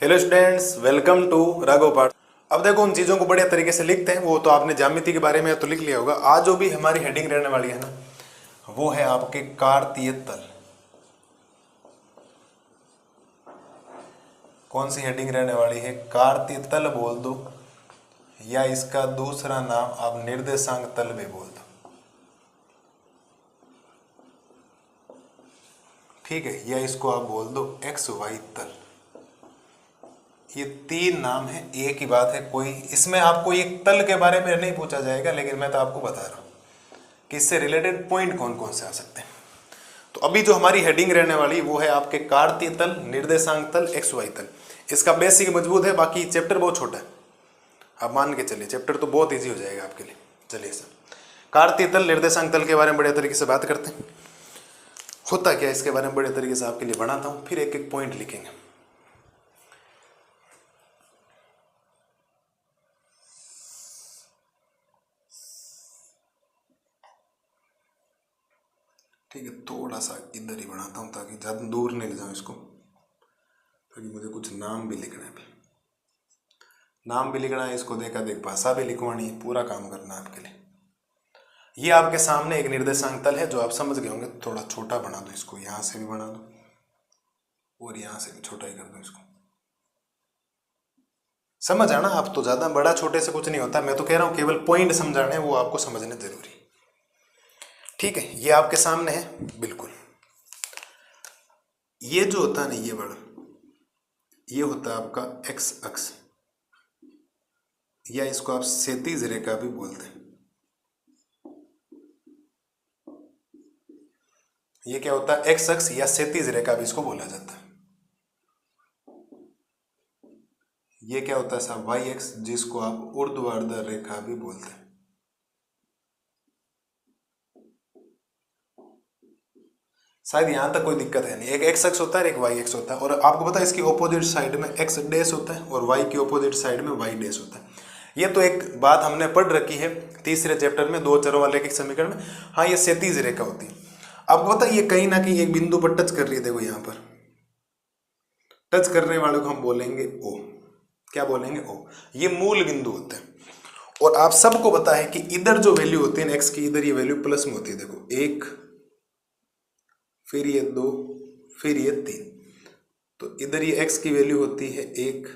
Hello students, welcome to Raghav पाठ। अब देखो, उन चीज़ों को बढ़िया तरीके से लिखते हैं। वो तो आपने ज्यामिति के बारे में तो लिख लिया होगा। आज जो भी हमारी हेडिंग रहने वाली है ना, वो है आपके कार्तीय तल। कौन सी हेडिंग रहने वाली है? कार्तीय तल बोल दो, या इसका दूसरा नाम आप निर्देशांक तल भी बोल दो, ठीक है। या इसको आप बोल दो एक्स वाई तल। ये तीन नाम है, एक ही बात है। कोई इसमें आपको एक तल के बारे में नहीं पूछा जाएगा, लेकिन मैं तो आपको बता रहा हूं कि इससे रिलेटेड पॉइंट कौन कौन से आ सकते हैं। तो अभी जो हमारी हेडिंग रहने वाली वो है आपके कार्तीय तल, निर्देशांक तल, एक्स वाई तल। इसका बेसिक मजबूत है, बाकी चैप्टर बहुत छोटा है। आप मान के चलिए चैप्टर तो बहुत ईजी हो जाएगा आपके लिए। चलिए सर, कार्तीय तल निर्देशांक तल के बारे में बढ़िया तरीके से बात करते हैं। होता क्या इसके बारे में बढ़िया तरीके से आपके लिए बनाता हूं, फिर एक एक पॉइंट लिखेंगे। ठीक है, थोड़ा सा इधर ही बनाता हूँ ताकि ज़्यादा दूर नहीं ले जाऊँ इसको, ताकि मुझे कुछ नाम भी लिखना है। नाम भी लिखना है, इसको देखा देख भाषा भी लिखवानी है, पूरा काम करना है आपके लिए। ये आपके सामने एक निर्देशांक तल है जो आप समझ गए होंगे। थोड़ा छोटा बना दो इसको, यहाँ से भी बना दो और यहाँ से भी छोटा ही कर दो इसको। समझ आना आप तो, ज़्यादा बड़ा छोटे से कुछ नहीं होता। मैं तो कह रहा हूँ केवल पॉइंट समझाने, वो आपको समझने जरूरी। ठीक है, ये आपके सामने है बिल्कुल। ये जो होता है ना, ये बड़ा, ये होता है आपका एक्स अक्ष, या इसको आप क्षैतिज रेखा भी बोलते हैं। ये क्या होता है? एक्स अक्ष या क्षैतिज रेखा भी इसको बोला जाता है। ये क्या होता है साहब? वाई एक्स, जिसको आप ऊर्ध्वाधर रेखा भी बोलते हैं। शायद यहां तक कोई दिक्कत है नहीं। एक एक्स अक्ष होता है, एक वाई एक्स होता है, और आपको पता है इसकी ऑपोजिट साइड में एक्स डैश होता है और वाई की ऑपोजिट साइड में वाई डैश होता है। ये तो एक बात हमने पढ़ रखी है तीसरे चैप्टर में, दो चरों वाले के समीकरण में। हाँ, ये क्षैतिज रेखा होती है। आपको पता है ये कहीं ना कहीं एक बिंदु पर टच कर रही है। देखो यहाँ पर टच करने वाले को हम बोलेंगे ओ। क्या बोलेंगे? ओ। ये मूल बिंदु होते हैं। और आप सबको पता है कि इधर जो वैल्यू होती है एक्स की, इधर ये वैल्यू प्लस में होती है। देखो, एक, फिर ये दो, फिर ये तीन। तो इधर ये x की वैल्यू होती है एक,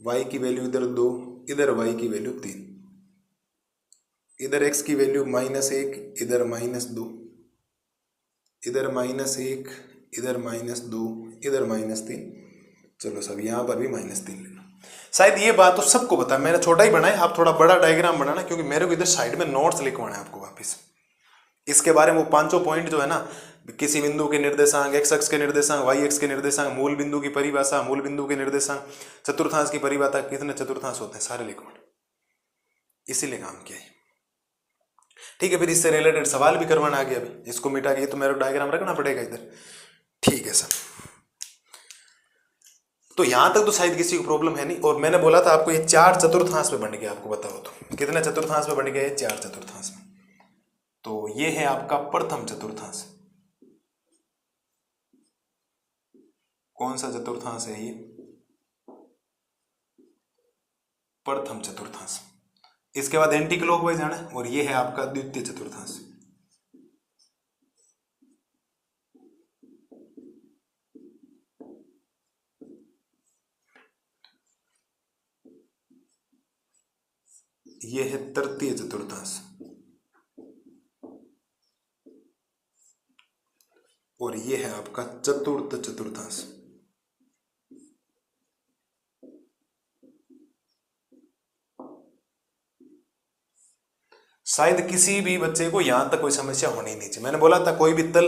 y की वैल्यू इधर दो, इधर y की वैल्यू तीन। इधर x की वैल्यू माइनस एक, इधर माइनस दो, इधर माइनस एक, इधर माइनस दो, इधर माइनस तीन। चलो सब यहाँ पर भी माइनस तीन लेना। शायद ये बात तो सबको पता है। मैंने छोटा ही बनाया, आप थोड़ा बड़ा डायग्राम बनाना, क्योंकि मेरे को इधर साइड में नोट्स लिखवाना है आपको वापस इसके बारे में। वो पांचों पॉइंट जो है ना, किसी बिंदु के निर्देशांक, एक्स अक्ष के निर्देशांक, वाई एक्स के निर्देशांक, मूल बिंदु की परिभाषा, मूल बिंदु के निर्देशांक, चतुर्थांश की परिभाषा, कितने चतुर्थांश होते हैं, सारे लिखवाने, इसीलिए काम किया है। ठीक है, फिर इससे रिलेटेड सवाल भी करवाना आ गया। अभी इसको मिटा के तो मेरे को डायग्राम रखना पड़ेगा इधर। ठीक है सर, तो यहां तक तो शायद किसी को प्रॉब्लम है नहीं। और मैंने बोला था आपको ये चार चतुर्थांश में बन गया। आपको बताओ तो कितने चतुर्थांश में बन गया? चार चतुर्थांश में। तो ये है आपका प्रथम चतुर्थांश। कौन सा चतुर्थांश है ये? प्रथम चतुर्थांश। इसके बाद एंटी क्लॉकवाइज जाना है, और ये है आपका द्वितीय चतुर्थांश। ये है तृतीय चतुर्थांश, और ये है आपका चतुर्थ चतुर्थांश। शायद किसी भी बच्चे को यहां तक कोई समस्या होनी नहीं चाहिए। मैंने बोला था कोई भी तल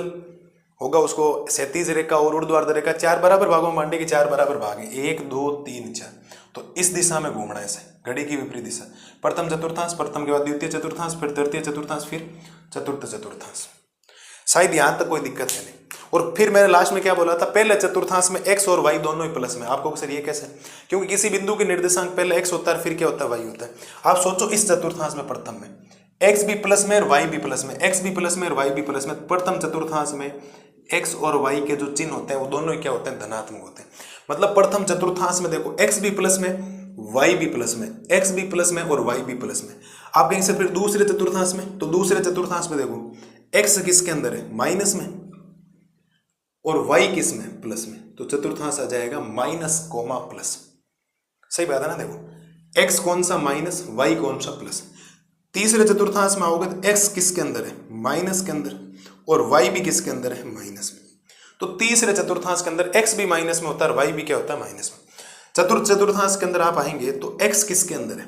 होगा उसको क्षैतिज रेखा और ऊर्ध्वाधर रेखा चार बराबर भागों में बांटने के चार बराबर भाग है, 1 2 3 4। तो इस दिशा में घूमना है, ऐसे घड़ी की विपरीत दिशा। प्रथम चतुर्थांश, प्रथम के बाद द्वितीय चतुर्थांश, फिर तृतीय चतुर्थांश, फिर चतुर्थ चतुर्थांश। शायद यहां तक कोई दिक्कत है नहीं। और फिर मैंने लास्ट में क्या बोला था? पहले चतुर्थांश में एक्स और वाई दोनों ही प्लस में। आपको सर ये कैसे? क्योंकि किसी बिंदु के निर्देशांक पहले एक्स होता है, फिर क्या होता है? वाई होता है। आप सोचो इस चतुर्थांश में प्रथम में एक्स भी प्लस में और वाई भी प्लस में, एक्स भी प्लस में और वाई भी प्लस में। प्रथम चतुर्थांश में एक्स और वाई के जो चिन्ह होते हैं वो दोनों ही क्या होते हैं? धनात्मक होते हैं। मतलब प्रथम चतुर्थांश में देखो x भी प्लस में y भी प्लस में, x भी प्लस में और y भी प्लस में। आप कहेंगे सर फिर दूसरे चतुर्थांश में, तो दूसरे चतुर्थांश में देखो x किसके अंदर है, माइनस में, और y किस में, प्लस में। तो चतुर्थांश आ जाएगा माइनस कोमा प्लस। सही बात है ना। देखो x कौन सा माइनस, y कौन सा प्लस। तीसरे चतुर्थांश में आओगे तो x किसके अंदर है, माइनस के अंदर, और y भी किसके अंदर है, माइनस में। तो तीसरे चतुर्थांश के अंदर x भी माइनस में होता है और y भी क्या होता है, माइनस में। चतुर्थ चतुर्थांश के अंदर आप आएंगे तो x किसके अंदर है,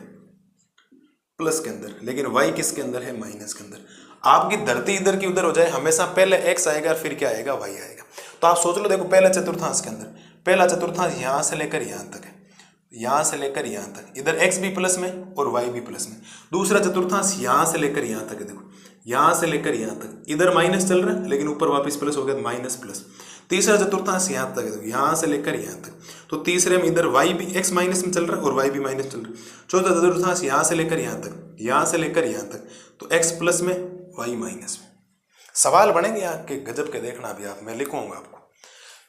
प्लस के अंदर, लेकिन y किसके अंदर है, माइनस के अंदर। आपकी धरती इधर की उधर हो जाए, हमेशा पहले x आएगा फिर क्या आएगा, y आएगा। तो आप सोच लो, देखो पहला चतुर्थांश के अंदर, पहला चतुर्थांश यहां से लेकर यहां तक है, यहां से लेकर यहां तक, इधर x भी प्लस में और y भी प्लस में। दूसरा चतुर्थांश यहां से लेकर यहां तक है, देखो यहां से लेकर यहां तक, इधर माइनस चल रहा है लेकिन ऊपर वापस प्लस हो गया, माइनस प्लस। तीसरा चतुर्थांश यहां तक है, यहां से लेकर यहां तक, तो तीसरे में इधर y भी x माइनस में चल रहा है और y भी माइनस चल रहा है। चौथा चतुर्थांश यहां से लेकर यहां तक, यहां से लेकर यहां तक, तो x प्लस में y माइनस में। सवाल बनेंगे यहाँ के गजब के, देखना अभी आप, मैं लिखूंगा आपको।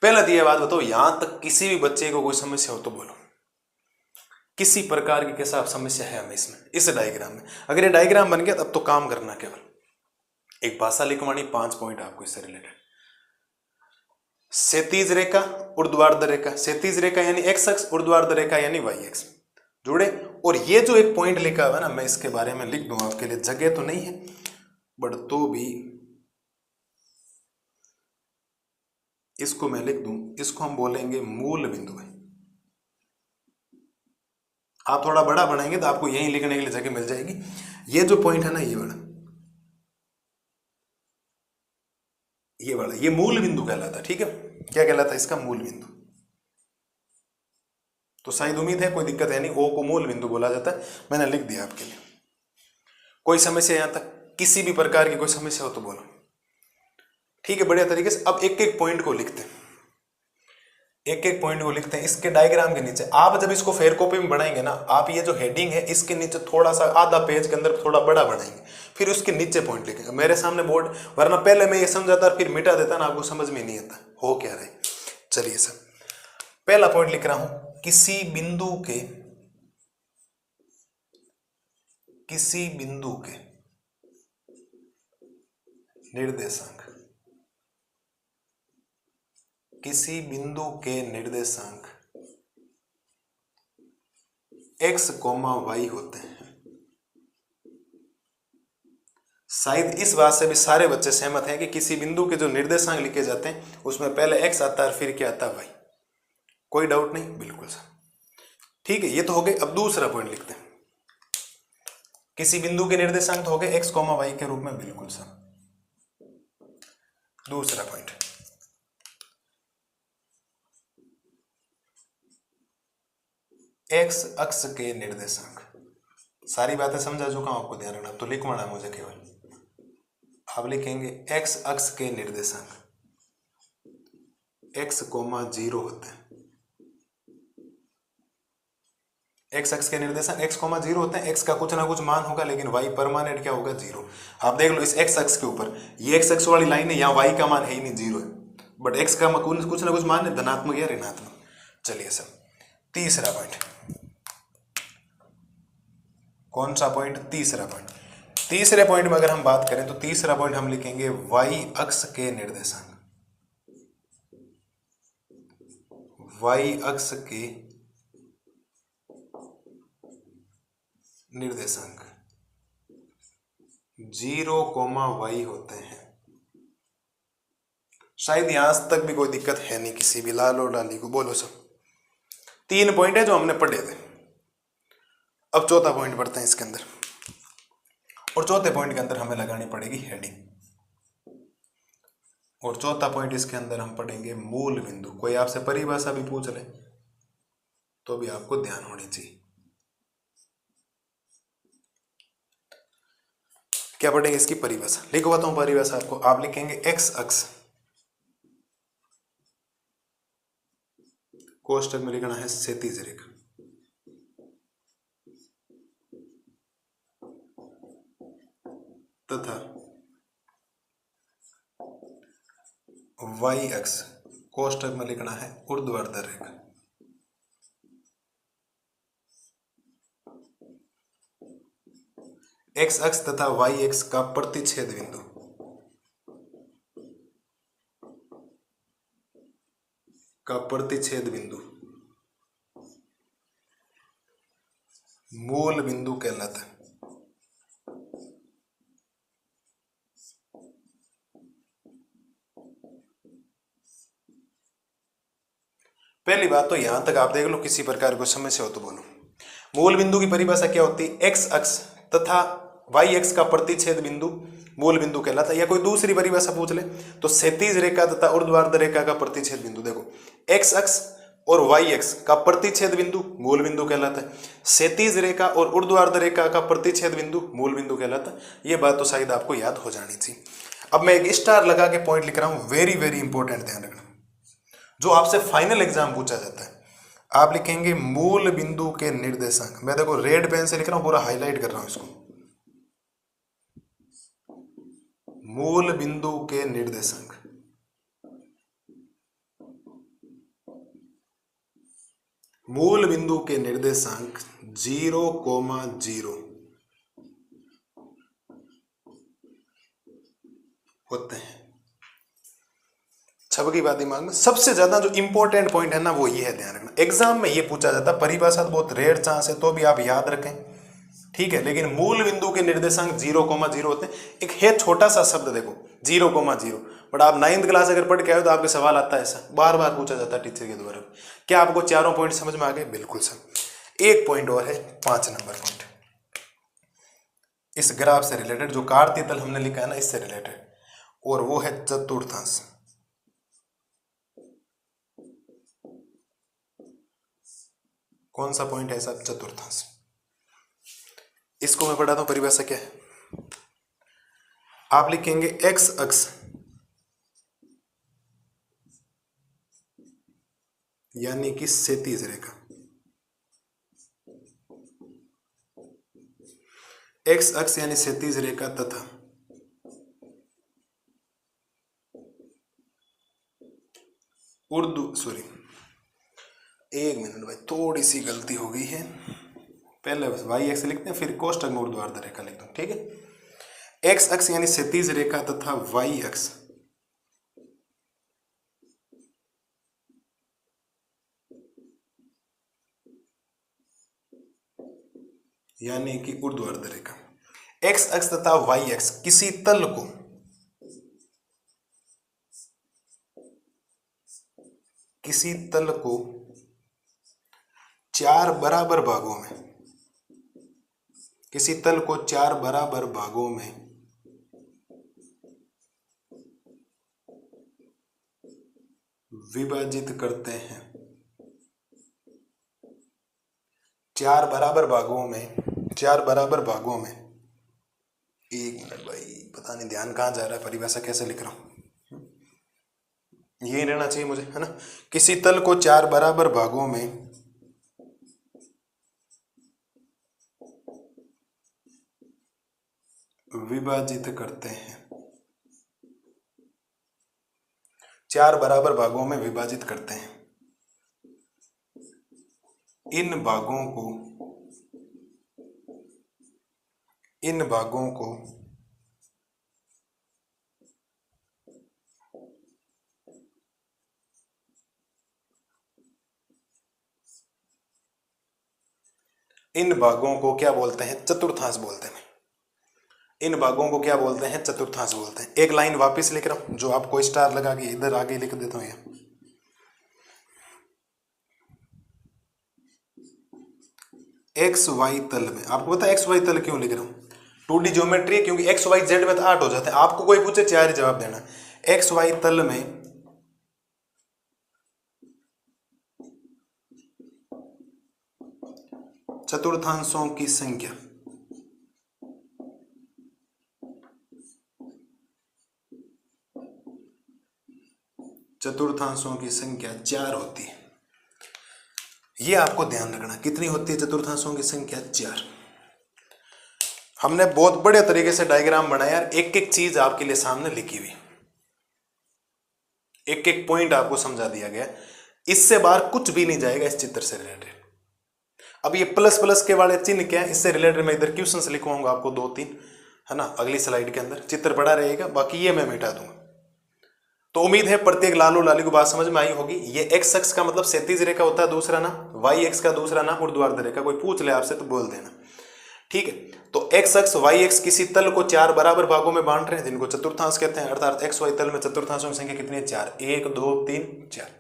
पहला दिया बात बताओ, यहां तक किसी भी बच्चे को कोई समस्या हो तो बोलो, किसी प्रकार की कैसा समस्या है हमें इसमें, इस डायग्राम में। अगर ये डायग्राम बन गया तब तो काम करना, केवल एक भाषा लिखवानी, 5 पॉइंट आपको इससे रिलेटेड। क्षैतिज रेखा, ऊर्ध्वाधर रेखा, क्षैतिज रेखा यानी x अक्ष, ऊर्ध्वाधर रेखा यानी y अक्ष जुड़े। और ये जो एक पॉइंट लिखा हुआ है ना, मैं इसके बारे में लिख दूं आपके लिए, जगह तो नहीं है बट तो भी इसको मैं लिख दूं, इसको हम बोलेंगे मूल बिंदु है। आप थोड़ा बड़ा बनाएंगे तो आपको यहीं लिखने के लिए जगह मिल जाएगी। ये जो पॉइंट है ना, ये वाला ये मूल बिंदु कहलाता है, ठीक है। क्या कहलाता है इसका, मूल बिंदु। तो शायद उम्मीद है कोई दिक्कत है नहीं, ओ को मूल बिंदु बोला जाता है, मैंने लिख दिया आपके लिए। कोई समस्या यहां तक, किसी भी प्रकार की कोई समस्या हो तो बोलो, ठीक है। बढ़िया तरीके से अब एक एक पॉइंट को लिखते हैं, एक एक पॉइंट को लिखते हैं। इसके डायग्राम के नीचे आप जब इसको फेयर कॉपी में बनाएंगे ना, आप ये जो हेडिंग है इसके नीचे थोड़ा सा आधा पेज के अंदर थोड़ा बड़ा बनाएंगे, फिर उसके नीचे पॉइंट लिखेंगे। मेरे सामने बोर्ड, वरना पहले मैं ये समझाता फिर मिटा देता ना, आपको समझ में नहीं आता हो क्या रहे। चलिए सर, पहला पॉइंट लिख रहा हूं, किसी बिंदु के निर्देशांक, किसी बिंदु के निर्देशांक x, y होते हैं। शायद इस बात से भी सारे बच्चे सहमत हैं कि किसी बिंदु के जो निर्देशांक लिखे जाते हैं उसमें पहले x आता है और फिर क्या आता है, y। कोई डाउट नहीं, बिल्कुल सर, ठीक है। ये तो हो गए। अब दूसरा पॉइंट लिखते हैं, किसी बिंदु के निर्देशांक तो हो गए x, y के रूप में, बिल्कुल सर। दूसरा पॉइंट, x अक्ष के निर्देशांक। सारी बातें समझा चुका हूं, आपको ध्यान रखना, तो लिखवाना मुझे केवल। आप लिखेंगे x अक्ष के निर्देशांक x, 0 होते हैं। x अक्ष के निर्देशांक x, 0 होते हैं। x का कुछ ना कुछ मान होगा, लेकिन y परमानेंट क्या होगा, 0। आप देख लो इस x अक्ष के ऊपर, ये x अक्ष वाली लाइन है, यहाँ y का मान है ही नहीं, 0 है, बट x का कुछ ना कुछ मान है, धनात्मक या ऋणात्मक। चलिए सर, तीसरा पॉइंट, कौन सा पॉइंट, तीसरा पॉइंट। तीसरे पॉइंट में अगर हम बात करें तो तीसरा पॉइंट हम लिखेंगे y अक्ष के निर्देशांक, y अक्ष के निर्देशांक 0, y होते हैं। शायद यहां तक भी कोई दिक्कत है नहीं, किसी भी लाल और लाली को बोलो सब। 3 पॉइंट है जो हमने पढ़े थे। अब चौथा पॉइंट पढ़ते हैं इसके अंदर, और चौथे पॉइंट के अंदर हमें लगानी पड़ेगी हेडिंग, और चौथा पॉइंट इसके अंदर हम पढ़ेंगे मूल बिंदु। कोई आपसे परिभाषा भी पूछ ले तो भी आपको ध्यान होनी चाहिए। क्या पढ़ेंगे इसकी परिभाषा, लिखवाता हूं परिभाषा आपको। आप लिखेंगे x अक्ष, कोष्टक में लिखना है क्षैतिज रेखा, तथा y अक्ष, कोष्टक में लिखना है ऊर्ध्वाधर रेखा। एक्स अक्ष तथा वाई अक्ष का प्रतिच्छेद बिंदु मूल बिंदु कहलाता है। पहली बात तो यहां तक आप देख लो, किसी प्रकार को समस्या हो तो बोलो। मूल बिंदु की परिभाषा क्या होती है? एक्स अक्ष तथा वाई अक्ष का प्रतिच्छेद बिंदु मूल बिंदु कहलाता है। या कोई दूसरी परिभाषा पूछ ले तो क्षैतिज रेखा तथा ऊर्ध्वाधर रेखा का प्रतिच्छेद बिंदु। देखो, एक्स अक्ष और वाई अक्ष का प्रतिच्छेद बिंदु मूल बिंदु कहलाता है। क्षैतिज रेखा और ऊर्ध्वाधर रेखा का प्रतिच्छेद बिंदु मूल बिंदु कहलाता है। ये बात तो शायद आपको याद हो जानी चाहिए। अब मैं एक स्टार लगा के पॉइंट लिख रहा हूं, वेरी वेरी इंपॉर्टेंट, ध्यान रखना। जो आपसे फाइनल एग्जाम पूछा जाता है, आप लिखेंगे मूल बिंदु के निर्देशांक। मैं देखो रेड पेन से लिख रहा हूं, पूरा हाईलाइट कर रहा हूं इसको। मूल बिंदु के निर्देशांक, मूल बिंदु के निर्देशांक 0,0 होते हैं। छब की बात दिमाग में, सबसे ज्यादा जो इंपॉर्टेंट पॉइंट है ना वो ये है, ध्यान रखना। एग्जाम में ये पूछा जाता है, परिभाषा तो बहुत रेयर चांस है, तो भी आप याद रखें, ठीक है। लेकिन मूल बिंदु के निर्देशांक 0,0 होते हैं। एक है छोटा सा शब्द, देखो 0,0, बट आप 9th क्लास अगर पढ़ के आए तो आपके सवाल आता है ऐसा, बार बार पूछा जाता है टीचर के द्वारा। क्या आपको चारों पॉइंट समझ में आ गए? बिल्कुल सर। एक पॉइंट और है, 5 नंबर पॉइंट, इस ग्राफ से रिलेटेड, जो कार्तीय तल हमने लिखा है ना, इससे रिलेटेड, और वो है चतुर्थांश। कौन सा पॉइंट है साहब? चतुर्थांश। इसको मैं पढ़ाता हूं, परिभाषा क्या है। आप लिखेंगे एक्स अक्ष यानी कि क्षैतिज रेखा, एक्स अक्ष यानी क्षैतिज रेखा तथा एक मिनट भाई, थोड़ी सी गलती हो गई है। पहले बस वाई एक्स लिखते हैं, फिर कोष्ठक में ऊर्ध्वाधर रेखा लिखते हैं, ठीक है। एक्स अक्ष यानी क्षैतिज रेखा तथा वाई अक्ष यानी कि ऊर्ध्वाधर रेखा। एक्स अक्ष तथा वाई अक्ष किसी तल को चार बराबर भागों में, किसी तल को 4 बराबर भागों में विभाजित करते हैं। 4 बराबर भागों में, एक मिनट भाई, पता नहीं ध्यान कहाँ जा रहा है, परिभाषा कैसे लिख रहा हूं, ये रहना चाहिए मुझे, है ना। किसी तल को 4 बराबर भागों में विभाजित करते हैं, 4 बराबर भागों में विभाजित करते हैं। इन भागों को क्या बोलते हैं? चतुर्थांश बोलते हैं। इन भागों को क्या बोलते हैं? चतुर्थांश बोलते हैं। एक लाइन वापस लिख रहा हूं, जो आपको स्टार लगा के इधर आगे लिख देता हूं। एक्स वाई तल में, आपको पता है एक्स वाई तल क्यों लिख रहा हूं? 2D ज्योमेट्री है, क्योंकि एक्स वाई जेड में तो 8 हो जाते हैं। आपको कोई पूछे 4 ही जवाब देना। एक्स वाई तल में चतुर्थांशों की संख्या चतुर्थांशों की संख्या 4 होती है। ये आपको ध्यान रखना, कितनी होती है चतुर्थांशों की संख्या? 4। हमने बहुत बड़े तरीके से डायग्राम बनाया, एक एक चीज आपके लिए सामने लिखी हुई, एक एक पॉइंट आपको समझा दिया गया। इससे बाहर कुछ भी नहीं जाएगा इस चित्र से रिलेटेड। अब ये प्लस प्लस के वाले चिन्ह क्या है, इससे रिलेटेड मैं इधर क्वेश्चंस लिखवाऊंगा आपको 2-3, है ना, अगली स्लाइड के अंदर चित्र पड़ा रहेगा, बाकी ये मैं मिटा दूंगा। तो उम्मीद है प्रत्येक लालू लाली को बात समझ में आई होगी। ये एक्स अक्ष का मतलब क्षैतिज रेखा होता है दूसरा नाम, वाई एक्स का दूसरा नाम ऊर्ध्वाधर रेखा। कोई पूछ ले आपसे तो बोल देना, ठीक है। तो एक्स अक्ष वाई एक्स किसी तल को 4 बराबर भागों में बांट रहे हैं जिनको चतुर्थांश कहते हैं, अर्थात एक्स वाई तल में चतुर्थांशों की संख्या कितनी है, 4, 1 2 3 4।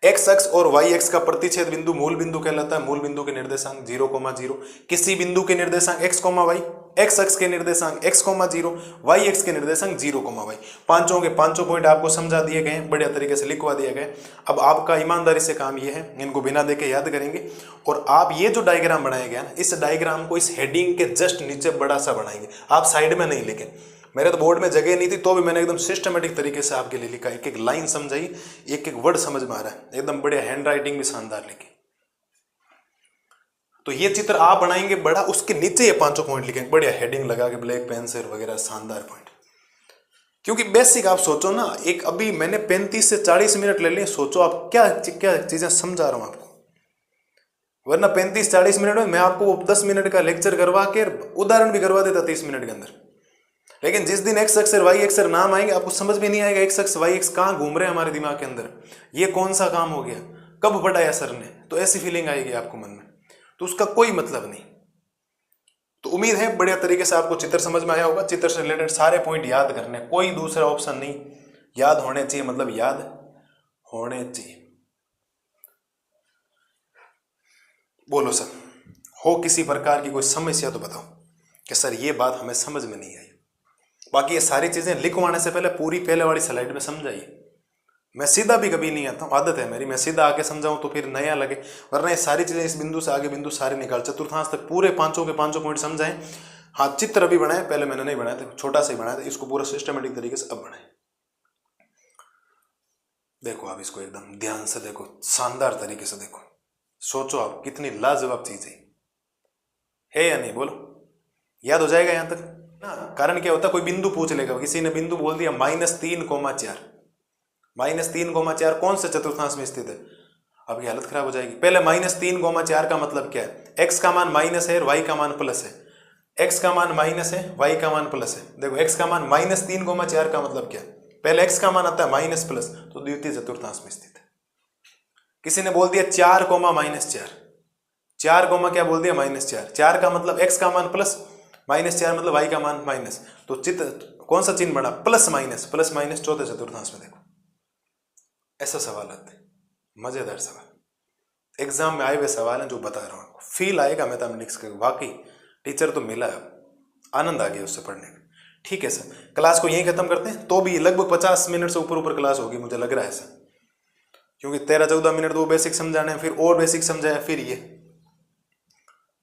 एक्स अक्ष और वाई एक्स का प्रतिच्छेद बिंदु मूल बिंदु कहलाता है। मूल बिंदु के निर्देशांक 0,0, किसी बिंदु के निर्देशांक x, y, एक्स अक्ष के निर्देशांक x, 0, वाई एक्स के निर्देशांक 0, y। पांचों के पांचों पॉइंट आपको समझा दिए गए, बढ़िया तरीके से लिखवा दिए गए। अब आपका ईमानदारी से काम ये है, इनको बिना देखे याद करेंगे, और आप ये जो डायग्राम बनाया गया ना, इस डायग्राम को इस हेडिंग के जस्ट नीचे बड़ा सा बनाएंगे, आप साइड में नहीं लिखें। मेरे तो बोर्ड में जगह नहीं थी तो भी मैंने एकदम सिस्टमेटिक तरीके से आपके लिए लिखा, एक एक लाइन समझाई, एक एक वर्ड समझ में आ रहा है, एकदम बढ़िया, हैंड राइटिंग भी शानदार लिखी। तो ये चित्र आप बनाएंगे बड़ा, उसके नीचे ये पांचों पॉइंट लिखेंगे बढ़िया हेडिंग लगा के, ब्लैक पेन से वगैरह, शानदार पॉइंट। क्योंकि बेसिक आप सोचो ना, एक अभी मैंने 35 से 40 मिनट ले लिए, सोचो आप क्या क्या चीजें समझा रहा हूं आपको, वरना 35-40 मिनट में मैं आपको 10 मिनट का लेक्चर करवा के उदाहरण भी करवा देता 30 मिनट के अंदर। लेकिन जिस दिन एक्स अक्स और वाई एक्स नाम आएंगे आपको समझ में नहीं आएगा एक्स अक्स वाई एक्स कहाँ घूम रहे हैं हमारे दिमाग के अंदर, ये कौन सा काम हो गया, कब पढ़ाया सर ने, तो ऐसी फीलिंग आएगी आपको मन में, तो उसका कोई मतलब नहीं। तो उम्मीद है बढ़िया तरीके से आपको चित्र समझ में आया होगा। चित्र से रिलेटेड सारे पॉइंट याद करने, कोई दूसरा ऑप्शन नहीं, याद होने चाहिए, मतलब याद होने चाहिए। बोलो सर, हो किसी प्रकार की कोई समस्या तो बताओ कि सर ये बात हमें समझ में नहीं आई। बाकी ये सारी चीजें लिखवाने से पहले पूरी पहले वाली स्लाइड में समझाइए। मैं सीधा भी कभी नहीं आता हूँ, आदत है मेरी, मैं सीधा आके समझाऊं तो फिर नया लगे, वरना ये सारी चीजें इस बिंदु से आगे बिंदु सारे निकाल, चतुर्थांश तक पूरे पांचों के पांचों पॉइंट समझाएं। हाँ, चित्र अभी बनाए, पहले मैंने नहीं बनाया था, छोटा सा ही बनाया था, इसको पूरा सिस्टमेटिक तरीके से अब बनाए। देखो आप इसको एकदम ध्यान से देखो, शानदार तरीके से देखो, सोचो आप कितनी लाजवाब चीज है या नहीं, बोलो याद हो जाएगा यहां तक ना। कारण क्या होता है, कोई बिंदु पूछ लेगा, किसी ने बिंदु बोल दिया -3,4, -3,4 कौन से चतुर्थांश में स्थित है, आपकी हालत खराब हो जाएगी। पहले -3,4 का मतलब क्या है, x का मान माइनस है और y का मान प्लस है, x का मान माइनस है, y का मान प्लस है। देखो x का मान -3,4 का मतलब क्या है, पहले x का मान आता है माइनस प्लस, तो द्वितीय चतुर्थांश में स्थित है। किसी ने बोल दिया 4,-4, 4, क्या बोल दिया -4, 4 का मतलब x का मान प्लस, -4 मतलब y का मान माइनस, तो चित्र कौन सा चिन्ह बना, प्लस माइनस चौथे चतुर्थांश में। देखो ऐसा सवाल आते हैं, मजेदार सवाल, एग्जाम में आए हुए सवाल हैं जो बता रहा हूं आपको, फील आएगा मैथमेटिक्स का, वाकई टीचर तो मिला है, आनंद आ गया उससे पढ़ने का। ठीक है सर, क्लास को यहीं खत्म करते हैं, तो भी लगभग 50 मिनट से ऊपर क्लास होगी मुझे लग रहा है सर, क्योंकि 13-14 मिनट तो बेसिक समझाने, फिर और बेसिक समझाया, फिर ये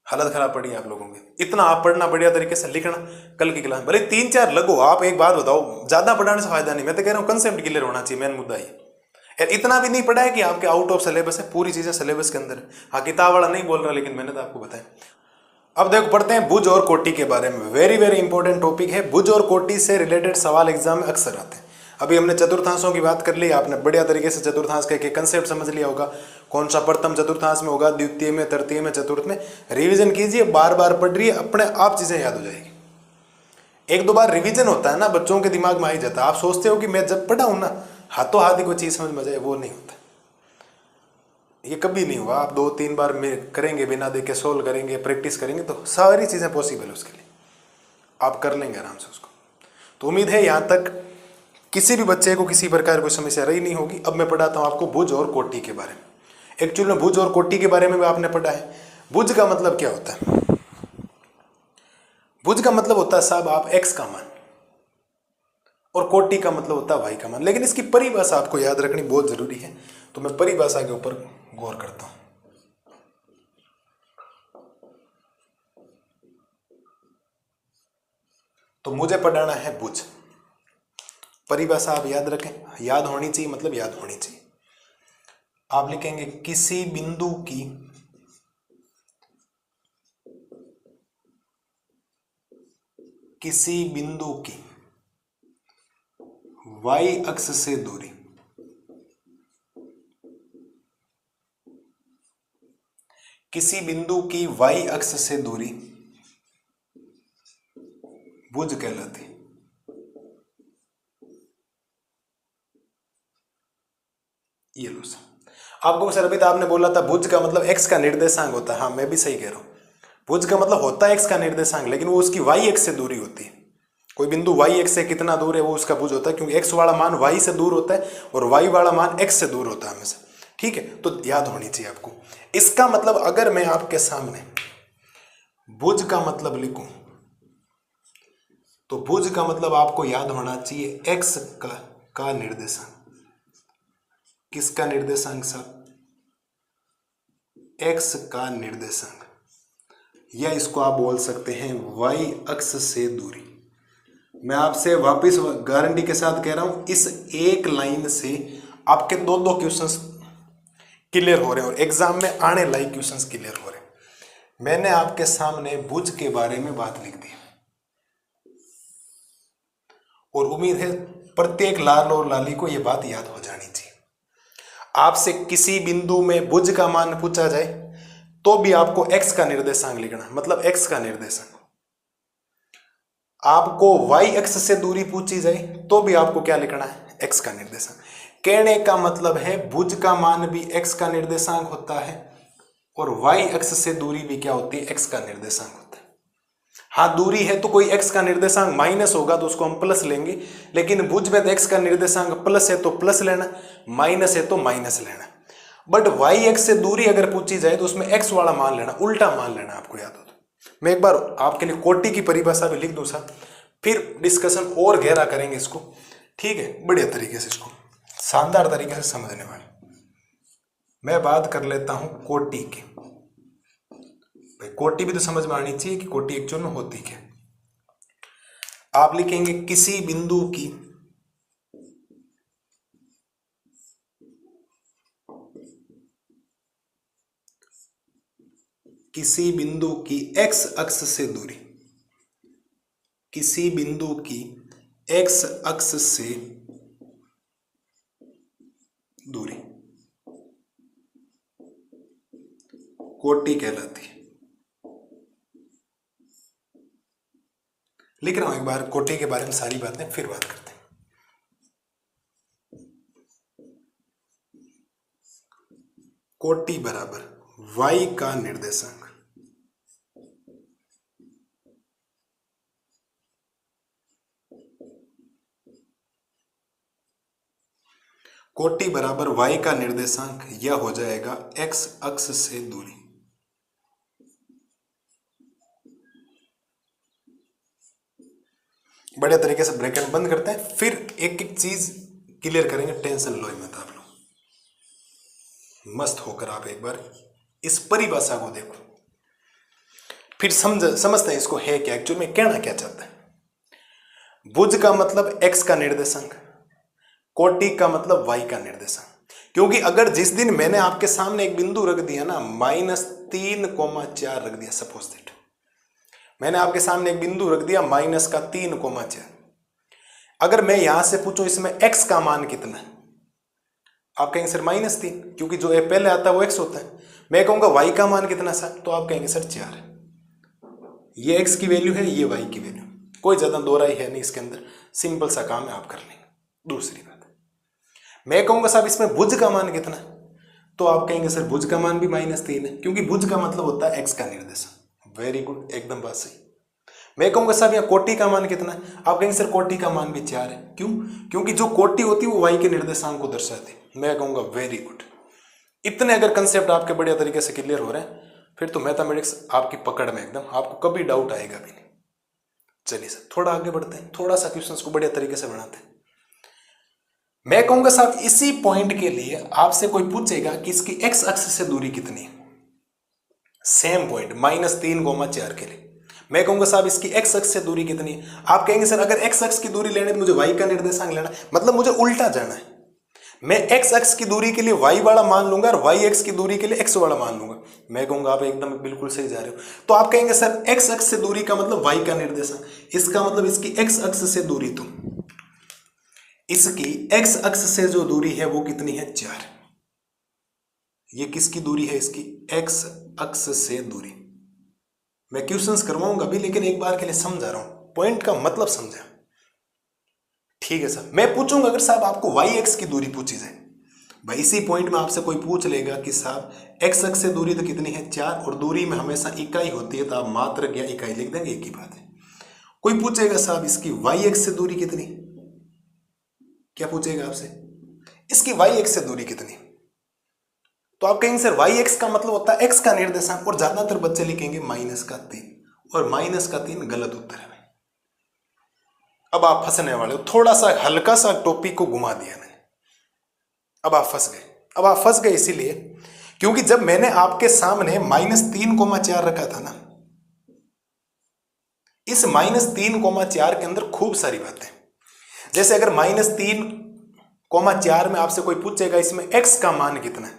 हालत खराब पड़ी आप लोगों की। इतना आप पढ़ना बढ़िया तरीके से, लिखना, कल की क्लास भले 3-4 लगो। आप एक बात बताओ, ज्यादा पढ़ाने से फायदा नहीं, मैं तो कह रहा हूँ कंसेप्ट क्लियर होना चाहिए, मेन मुद्दा ये। इतना भी नहीं पढ़ा है कि आपके आउट ऑफ सिलेबस है, पूरी चीजें सिलेबस के अंदर है। हाँ, किताब वाला नहीं बोल रहा, लेकिन मैंने तो आपको बताया। अब देखो पढ़ते हैं भुज और कोटि के बारे में, वेरी वेरी इंपॉर्टेंट टॉपिक है। भुज और कोटि से रिलेटेड सवाल एग्जाम में अक्सर आते हैं। अभी हमने चतुर्थांशों की बात कर ली, आपने बढ़िया तरीके से चतुर्थांश के कंसेप्ट समझ लिया होगा, कौन सा प्रथम चतुर्थांश में होगा, द्वितीय में, तृतीय में, चतुर्थ में। रिवीजन कीजिए, बार बार पढ़ रही है, अपने आप चीजें याद हो जाएगी। 1-2 बार रिवीजन होता है ना, बच्चों के दिमाग में आ ही जाता है। आप सोचते हो कि मैं जब पढ़ा हूं ना, हाथों हाथ ही कोई चीज समझ में जाए, वो नहीं होता, ये कभी नहीं हुआ। आप 2-3 बार में करेंगे, बिना देखे सोल्व करेंगे, प्रैक्टिस करेंगे, तो सारी चीजें पॉसिबल है, उसके लिए आप कर लेंगे आराम से उसको। तो उम्मीद है यहां तक किसी भी बच्चे को किसी प्रकार कोई समस्या रही नहीं होगी। अब मैं पढ़ाता हूं आपको भुज और कोटि के बारे में। एक्चुअली में भुज और कोटि के बारे में भी आपने पढ़ा है। भुज का मतलब क्या होता है, भुज का मतलब होता है साहब आप x का मान, और कोटि का मतलब होता है y का मान। लेकिन इसकी परिभाषा आपको याद रखनी बहुत जरूरी है, तो मैं परिभाषा के ऊपर गौर करता हूं। तो मुझे पढ़ाना है भुज, परिभाषा आप याद रखें, याद होनी चाहिए, मतलब याद होनी चाहिए। आप लिखेंगे किसी बिंदु की y अक्ष से दूरी किसी बिंदु की y अक्ष से दूरी भुज कहलाती है। ये लो सर, आपको सर अभी तो आपने बोला था भुज का मतलब x का निर्देशांक होता है। हाँ मैं भी सही कह रहा हूं, भुज का मतलब होता है x का निर्देशांक, लेकिन वो उसकी y अक्ष से दूरी होती है। कोई बिंदु y अक्ष से कितना दूर है वो उसका भुज होता है, क्योंकि x वाला मान y से दूर होता है और y वाला मान x से दूर होता है हमेशा। ठीक है, तो याद होनी चाहिए आपको। इसका मतलब अगर मैं आपके सामने भुज का मतलब लिखूं तो भुज का मतलब आपको याद होना चाहिए x का निर्देशांक। किसका निर्देशांक सर? x का निर्देशांक, या इसको आप बोल सकते हैं y अक्ष से दूरी। मैं आपसे वापस गारंटी के साथ कह रहा हूं, इस एक लाइन से आपके दो क्वेश्चंस क्लियर हो रहे हैं और एग्जाम में आने लायक क्वेश्चंस क्लियर हो रहे हैं। मैंने आपके सामने भुज के बारे में बात लिख दी और उम्मीद है प्रत्येक लाल और लाली को यह बात याद हो जानी चाहिए। आपसे किसी बिंदु में भुज का मान पूछा जाए तो भी आपको x का निर्देशांक लिखना, मतलब x का निर्देशांक। आपको y अक्ष से दूरी पूछी जाए तो भी आपको क्या लिखना है? x का निर्देशांक। कहने का मतलब है भुज का मान भी x का निर्देशांक होता है और y अक्ष से दूरी भी क्या होती है? x का निर्देशांक होता है। हाँ दूरी है तो कोई x का निर्देशांक माइनस होगा तो उसको हम प्लस लेंगे, लेकिन भुज में तो x का निर्देशांक प्लस है तो प्लस लेना, माइनस है तो माइनस लेना। बट y अक्ष से दूरी अगर पूछी जाए तो उसमें x वाला मान लेना, उल्टा मान लेना, आपको याद हो तो। मैं एक बार आपके लिए कोटि की परिभाषा भी लिख दूं सर, फिर डिस्कशन और गहरा करेंगे इसको। ठीक है, बढ़िया तरीके से इसको शानदार तरीके से समझने वाले। मैं बात कर लेता हूं कोटि की। भाई कोटि भी तो समझ में आनी चाहिए कि कोटि एक्चुअल में होती क्या। आप लिखेंगे किसी बिंदु की x अक्ष से दूरी, किसी बिंदु की x अक्ष से दूरी कोटि कहलाती है। लिख रहा हूं एक बार कोटि के बारे में सारी बातें, फिर बात करते हैं। कोटि बराबर y का निर्देशांक, कोटि बराबर y का निर्देशांक, यह हो जाएगा x अक्ष से दूरी। बढ़िया तरीके से ब्रैकेट बंद करते हैं, फिर एक एक चीज क्लियर करेंगे। टेंशन लो मत आप लोग, मस्त होकर आप एक बार इस परिभाषा को देखो, फिर समझते हैं इसको है क्या, एक्चुअल में कहना क्या चाहता है। भुज का मतलब x का निर्देशांक, कोटि का मतलब y का निर्देशांक। क्योंकि अगर जिस दिन मैंने आपके सामने एक बिंदु रख दिया ना, -3,4 रख दिया, सपोज दैट मैंने आपके सामने एक बिंदु रख दिया -3,4, अगर मैं यहां से पूछूं इसमें x का मान कितना है, आप कहेंगे सर -3, क्योंकि जो पहले आता है वो x होता है। मैं कहूंगा y का मान कितना सर, तो आप कहेंगे सर 4 है। ये x की वैल्यू है, ये y की वैल्यू, कोई ज्यादा दोहराई है नहीं इसके अंदर, सिंपल सा काम है, आप कर लेंगे। दूसरी बात, मैं कहूंगा साहब इसमें भुज का मान कितना है, तो आप कहेंगे सर भुज का मान भी -3 है, क्योंकि भुज का मतलब होता है x का निर्देशांक। वेरी गुड, एकदम बात सही। मैं कहूंगा साहब यहाँ कोटि का मान कितना है, आप कहेंगे सर कोटि का मान भी 4 है। क्यों? क्योंकि जो कोटि होती है वो y के निर्देशांक को दर्शाती है। मैं कहूंगा वेरी गुड। इतने अगर कंसेप्ट आपके बढ़िया तरीके से क्लियर हो रहे हैं, फिर तो मैथमेटिक्स आपकी पकड़ में एकदम, आपको कभी डाउट आएगा भी नहीं। चलिए सर थोड़ा आगे बढ़ते हैं, थोड़ा सा क्वेश्चंस को बढ़िया तरीके से बनाते हैं। मैं कहूंगा साहब इसी पॉइंट के लिए आपसे कोई पूछेगा कि इसकी x अक्ष से दूरी कितनी है, सेम पॉइंट -3,4 के लिए मैं कहूंगा साहब इसकी x अक्ष से दूरी कितनी है। आप कहेंगे सर अगर x अक्ष की दूरी लेने तो मुझे y का निर्देशांक लेना, मतलब मुझे उल्टा जाना है। मैं x अक्ष की दूरी के लिए y वाला मान लूंगा और y अक्ष की दूरी के लिए x वाला मान लूंगा। मैं कहूंगा आप एकदम बिल्कुल सही जा रहे हो। तो आप कहेंगे सर x अक्ष से दूरी का मतलब y का निर्देशांक, इसका मतलब इसकी x अक्ष से दूरी, तो इसकी x अक्ष से जो दूरी है वो कितनी है, 4। ये किसकी दूरी है इसकी, एक्स अक्ष से दूरी। मैं क्वेश्चंस करवाऊंगा अभी, लेकिन एक बार के लिए समझा रहा हूं, पॉइंट का मतलब समझा। ठीक है सर, मैं पूछूंगा अगर साहब आपको वाई एक्स की दूरी पूछी जाए, भाई इसी पॉइंट में आपसे कोई पूछ लेगा कि साहब एक्स अक्ष से दूरी तो कितनी है 4, और दूरी में हमेशा इकाई होती है, तो आप मात्रक या इकाई लिख देंगे, एक ही बात है। कोई पूछेगा साहब इसकी वाई एक्स से दूरी कितनी, क्या पूछेगा आपसे, इसकी वाई एक्स से दूरी कितनी, तो आप कहेंगे सर वाई एक्स का मतलब होता है एक्स का निर्देशांक, और ज्यादातर बच्चे लिखेंगे -3, और -3 गलत उत्तर है भाई। अब आप फंसने वाले हो, थोड़ा सा हल्का सा टॉपिक को घुमा दिया मैंने, अब आप फंस गए। अब आप फंस गए इसीलिए क्योंकि जब मैंने आपके सामने -3,4 रखा था ना, इस -3,4 के अंदर खूब सारी बातें, जैसे अगर -3,4 में आपसे कोई पूछेगा इसमें x का मान कितना है,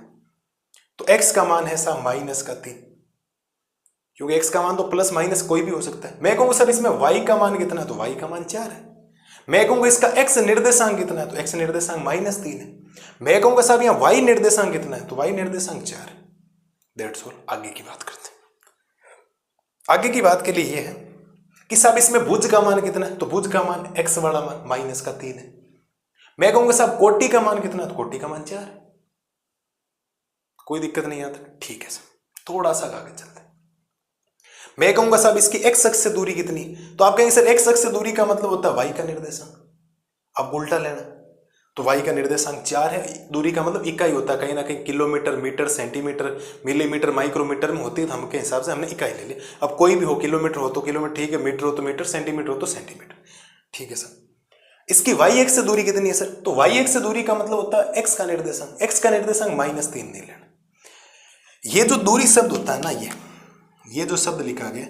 तो x का मान है साहब -3, क्योंकि x का मान तो प्लस माइनस कोई भी हो सकता है। मैं कहूंगा सर इसमें y का मान कितना है, तो y का मान 4 है। मैं कहूंगा इसका x निर्देशांक कितना है, तो x निर्देशांक -3 है। मैं कहूंगा साहब यहाँ y निर्देशांक कितना है, तो y निर्देशांक 4 है। That's all. आगे की बात करते हैं। आगे की बात के लिए यह है कि साहब इसमें भुज का मान कितना है, तो भुज का मान x वाला मान -3 है। मैं कहूंगा साहब कोटि का मान कितना है, तो कोटि का मान 4 है। कोई दिक्कत नहीं आता, ठीक है सर, थोड़ा सा आगे चलते हैं। मैं कहूंगा साहब इसकी x अक्ष से दूरी कितनी, तो आप कहेंगे सर x अक्ष से दूरी का मतलब होता है y का निर्देशांक, अब उल्टा लेना, तो y का निर्देशांक 4 है। दूरी का मतलब इकाई होता है, कहीं ना कहीं kilometre, metre, centimetre, millimetre, micrometre में होती है, तो हम के हिसाब से हमने इकाई ले ली। अब कोई भी हो, किलोमीटर हो तो किलोमीटर ठीक है, मीटर हो तो मीटर, सेंटीमीटर हो तो सेंटीमीटर, ठीक है सर। इसकी y x से दूरी कितनी है सर, तो y x से दूरी का मतलब होता है x का निर्देशांक, x का निर्देशांक -3 नहीं लेना। ये जो दूरी शब्द होता है ना, ये जो शब्द लिखा गया,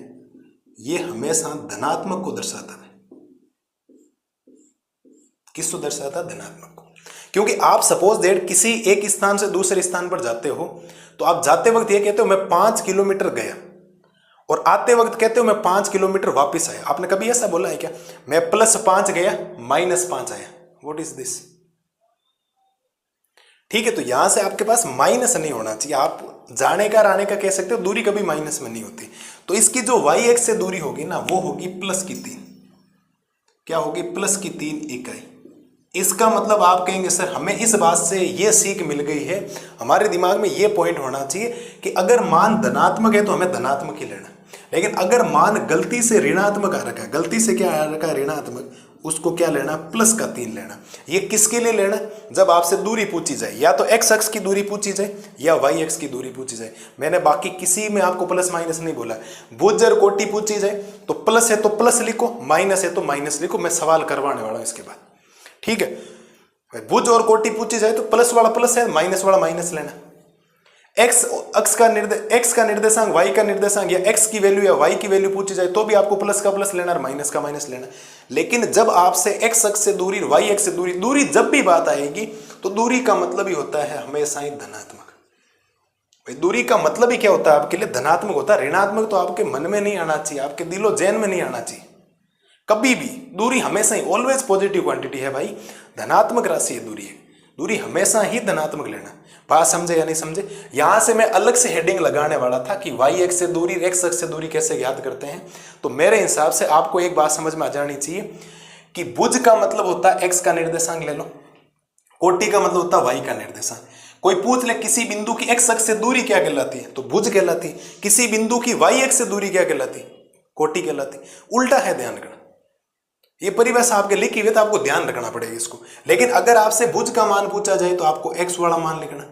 ये हमेशा धनात्मक को दर्शाता है। किसको दर्शाता है, धनात्मक को। क्योंकि आप सपोज दैट किसी एक स्थान से दूसरे स्थान पर जाते हो, तो आप जाते वक्त ये कहते हो मैं 5 किलोमीटर गया, और आते वक्त कहते हो मैं 5 किलोमीटर वापस आया। आपने कभी ऐसा बोला है क्या, मैं +5 गया -5 आया, व्हाट इज दिस। ठीक है, तो यहां से आपके पास माइनस नहीं होना चाहिए, आप जाने का और आने का कह सकते हो, दूरी कभी माइनस में नहीं होती। तो इसकी जो y x से दूरी होगी ना, वो होगी +3, क्या होगी, +3 इकाई। इसका मतलब आप कहेंगे सर हमें इस बात से ये सीख मिल गई है, हमारे दिमाग में ये पॉइंट होना चाहिए कि अगर मान धनात्मक है तो हमें धनात्मक ही लेना, लेकिन अगर मान गलती से ऋणात्मक आ रखा है, गलती से क्या आ रखा है, ऋणात्मक, उसको क्या लेना, +3 लेना। ये किसके लिए लेना, जब आपसे दूरी पूछी जाए, या तो x अक्ष की दूरी पूछी जाए या y अक्ष की दूरी पूछी जाए। मैंने बाकी किसी में आपको प्लस माइनस नहीं बोला। भुज और कोटि पूछी जाए तो प्लस है तो प्लस लिखो, माइनस है तो माइनस लिखो। मैं सवाल करवाने वाला हूं इसके बाद, ठीक है। भुज और कोटि पूछी जाए तो प्लस वाला प्लस है, माइनस वाला माइनस लेना। एक्स अक्ष का एक्स का निर्देशांक, वाई का निर्देशांक, या एक्स की वैल्यू या वाई की वैल्यू पूछी जाए तो भी आपको प्लस का प्लस लेना और माइनस का माइनस लेना। लेकिन जब आपसे एक्स अक्ष से दूरी, वाई अक्ष से दूरी जब भी बात आएगी तो दूरी का मतलब ही होता है हमेशा ही धनात्मक। भाई दूरी का मतलब ही क्या होता है आपके लिए, धनात्मक होता है। ऋणात्मक तो आपके मन में नहीं आना चाहिए, आपके दिलो जैन में नहीं आना चाहिए कभी भी। दूरी हमेशा ही ऑलवेज पॉजिटिव क्वांटिटी है भाई, धनात्मक राशि है दूरी है, दूरी हमेशा ही धनात्मक लेना। बात समझे या नहीं समझे। यहां से मैं अलग से हेडिंग लगाने वाला था कि वाई एक्स से दूरी, एक्स अक्ष से दूरी कैसे ज्ञात करते हैं। तो मेरे हिसाब से आपको एक बात समझ में आ जानी चाहिए कि भुज का मतलब होता है एक्स का निर्देशांक ले लो, कोटि का मतलब होता है वाई का निर्देशांक। कोई पूछ ले किसी बिंदु की एक्स अक्ष से दूरी क्या कहलाती है, तो भुज कहलाती। किसी बिंदु की वाई अक्ष से दूरी क्या कहलाती, कोटि कहलाती। उल्टा है, ध्यान रखना। ये परिभाषा आपके लिखी हुई तो आपको ध्यान रखना पड़ेगा इसको। लेकिन अगर आपसे भुज का मान पूछा जाए तो आपको एक्स वाला मान लिखना,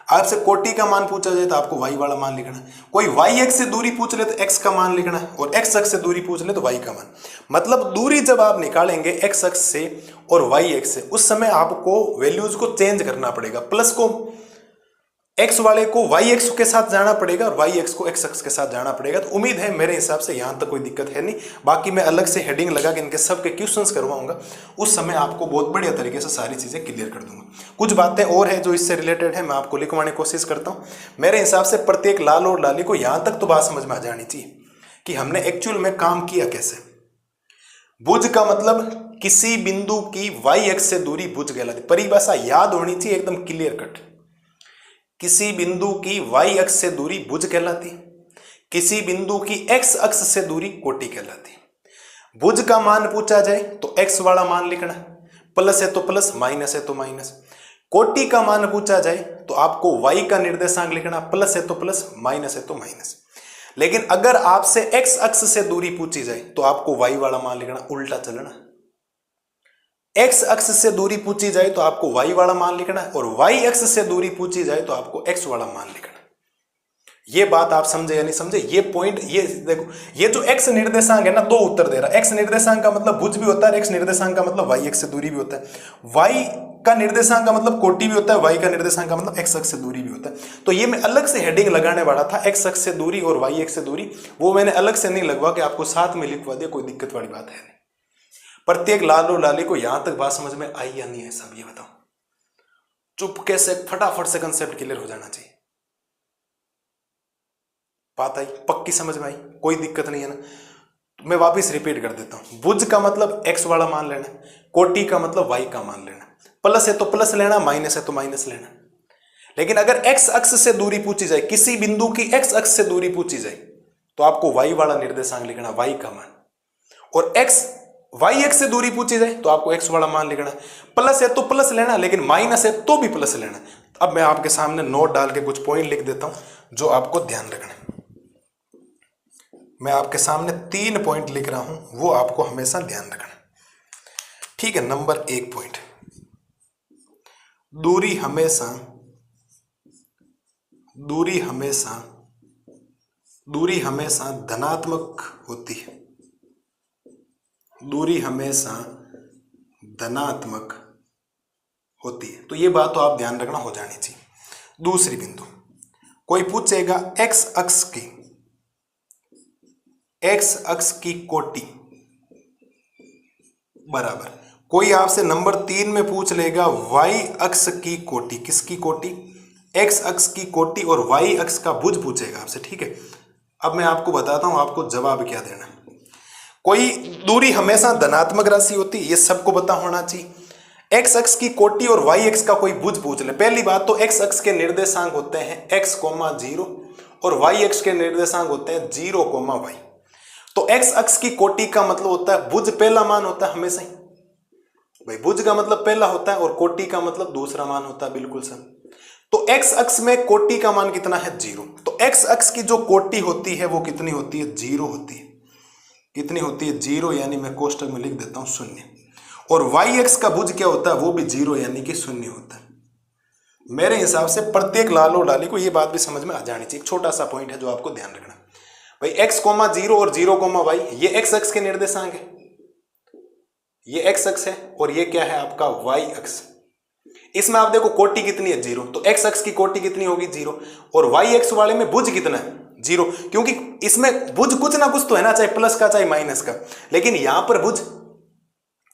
आपसे कोटि का मान पूछा जाए तो आपको वाई वाला मान लिखना। कोई वाई एक्स से दूरी पूछ ले तो एक्स का मान लिखना, और एक्स अक्ष से दूरी पूछ ले तो वाई का मान। मतलब दूरी जब आप निकालेंगे एक्स अक्ष से और वाई एक्स से, उस समय आपको वैल्यूज को चेंज करना पड़ेगा। प्लस को एक्स वाले को वाई एक्स के साथ जाना पड़ेगा और वाई एक्स को एक्स अक्ष के साथ जाना पड़ेगा। तो उम्मीद है मेरे हिसाब से यहां तक कोई दिक्कत है नहीं। बाकी मैं अलग से हेडिंग लगा के इनके सबके क्वेश्चंस करवाऊंगा, उस समय आपको बहुत बढ़िया तरीके से सारी चीजें क्लियर कर दूंगा। कुछ बातें और है जो इससे रिलेटेड है, मैं आपको लिखवाने की कोशिश करता हूं। मेरे हिसाब से प्रत्येक लाल और लाली को यहां तक तो बात समझ में आ जानी चाहिए कि हमने एक्चुअल में काम किया कैसे। भुज का मतलब किसी बिंदु की वाई एक्स से दूरी भुज कहलाती। परिभाषा याद होनी चाहिए एकदम क्लियर कट। किसी बिंदु की y अक्ष से दूरी भुज कहलाती है, किसी बिंदु की x अक्ष से दूरी कोटि कहलाती है। भुज का मान पूछा जाए तो x वाला मान लिखना, प्लस है तो प्लस, माइनस है तो माइनस। कोटि का मान पूछा जाए तो आपको y का निर्देशांक लिखना, प्लस है तो प्लस, माइनस है तो माइनस। लेकिन अगर आपसे x अक्ष से दूरी पूछी जाए तो आपको y वाला मान लिखना, उल्टा चलना। x अक्ष से दूरी पूछी जाए तो आपको y वाला मान लिखना है, और y अक्ष से दूरी पूछी जाए तो आपको x वाला मान लिखना। ये बात आप समझे या नहीं समझे? ये पॉइंट, ये देखो, ये जो x निर्देशांक है ना, दो उत्तर दे रहा है। x निर्देशांक का मतलब भुज भी होता है, x निर्देशांक का मतलब y अक्ष से दूरी भी होता है। y का निर्देशांक का मतलब कोटि भी होता है, y का निर्देशांक का मतलब x अक्ष से दूरी भी होता है। तो ये मैं अलग से हेडिंग लगाने वाला था, x अक्ष से दूरी और y अक्ष से दूरी, वो मैंने अलग से नहीं लगवा के आपको साथ में लिखवा दिया, कोई दिक्कत वाली बात है नहीं। प्रत्येक लाल और लाली को यहां तक बात समझ में आई या नहीं है, सब ये बताओ। चुपके से फटाफट से कंसेप्ट क्लियर हो जाना चाहिए। बात आई, पक्की समझ में आई, कोई दिक्कत नहीं है ना? तो मैं वापस रिपीट कर देता हूं। भुज का मतलब x वाला मान लेना, कोटि का मतलब y का मान लेना, प्लस है तो प्लस लेना, माइनस है तो माइनस लेना। लेकिन अगर x अक्ष से दूरी पूछी जाए, किसी बिंदु की x अक्ष से दूरी पूछी जाए तो आपको y वाला निर्देशांक लिखना, y का मान। और y अक्ष से दूरी पूछी जाए तो आपको x वाला मान लिखना। प्लस है तो प्लस लेना, लेकिन माइनस है तो भी प्लस लेना। अब मैं आपके सामने नोट डाल के कुछ पॉइंट लिख देता हूं जो आपको ध्यान रखना है। मैं आपके सामने 3 पॉइंट लिख रहा हूं, वो आपको हमेशा ध्यान रखना, ठीक है? नंबर 1 पॉइंट, दूरी हमेशा धनात्मक होती है। दूरी हमेशा धनात्मक होती है, तो ये बात तो आप ध्यान रखना, हो जानी चाहिए। दूसरी बिंदु, कोई पूछेगा x अक्ष की कोटि बराबर, कोई आपसे नंबर 3 में पूछ लेगा y अक्ष की कोटि। किसकी कोटि? x अक्ष की कोटि, और y अक्ष का भुज पूछेगा आपसे, ठीक है? अब मैं आपको बताता हूं आपको जवाब क्या देना है। कोई दूरी हमेशा धनात्मक राशि होती है, ये सबको पता होना चाहिए। x अक्ष की कोटि और y अक्ष का कोई भुज पूछ ले, पहली बात तो x अक्ष के निर्देशांक होते हैं x, 0 और y अक्ष के निर्देशांक होते हैं 0, y। तो x अक्ष की कोटि का मतलब होता है भुज पहला मान होता है हमेशा ही भाई, भुज का मतलब पहला होता है और कोटि का मतलब दूसरा मान होता है, बिल्कुल सर। तो x अक्ष में कोटि का मान कितना है? 0। तो x अक्ष की जो कोटि होती है वो कितनी होती है? 0 होती है। कितनी होती है? 0, यानी मैं कोष्टक में लिख देता हूं 0। और y अक्ष का भुज क्या होता है? वो भी 0 यानी कि 0 होता है। मेरे हिसाब से प्रत्येक लाल और लाली को ये बात भी समझ में आ जानी चाहिए। एक छोटा सा पॉइंट है जो आपको ध्यान रखना भाई, x, 0 और 0, y, ये x अक्ष के निर्देशांक है, ये x अक्ष है, और ये क्या है आपका? y अक्ष। इसमें आप देखो कोटि कितनी है? 0। तो x अक्ष की कोटि कितनी होगी? 0। और y अक्ष वाले में भुज कितना है? 0, क्योंकि इसमें भुज कुछ ना कुछ तो है ना, चाहे प्लस का चाहे माइनस का। लेकिन यहां पर भुज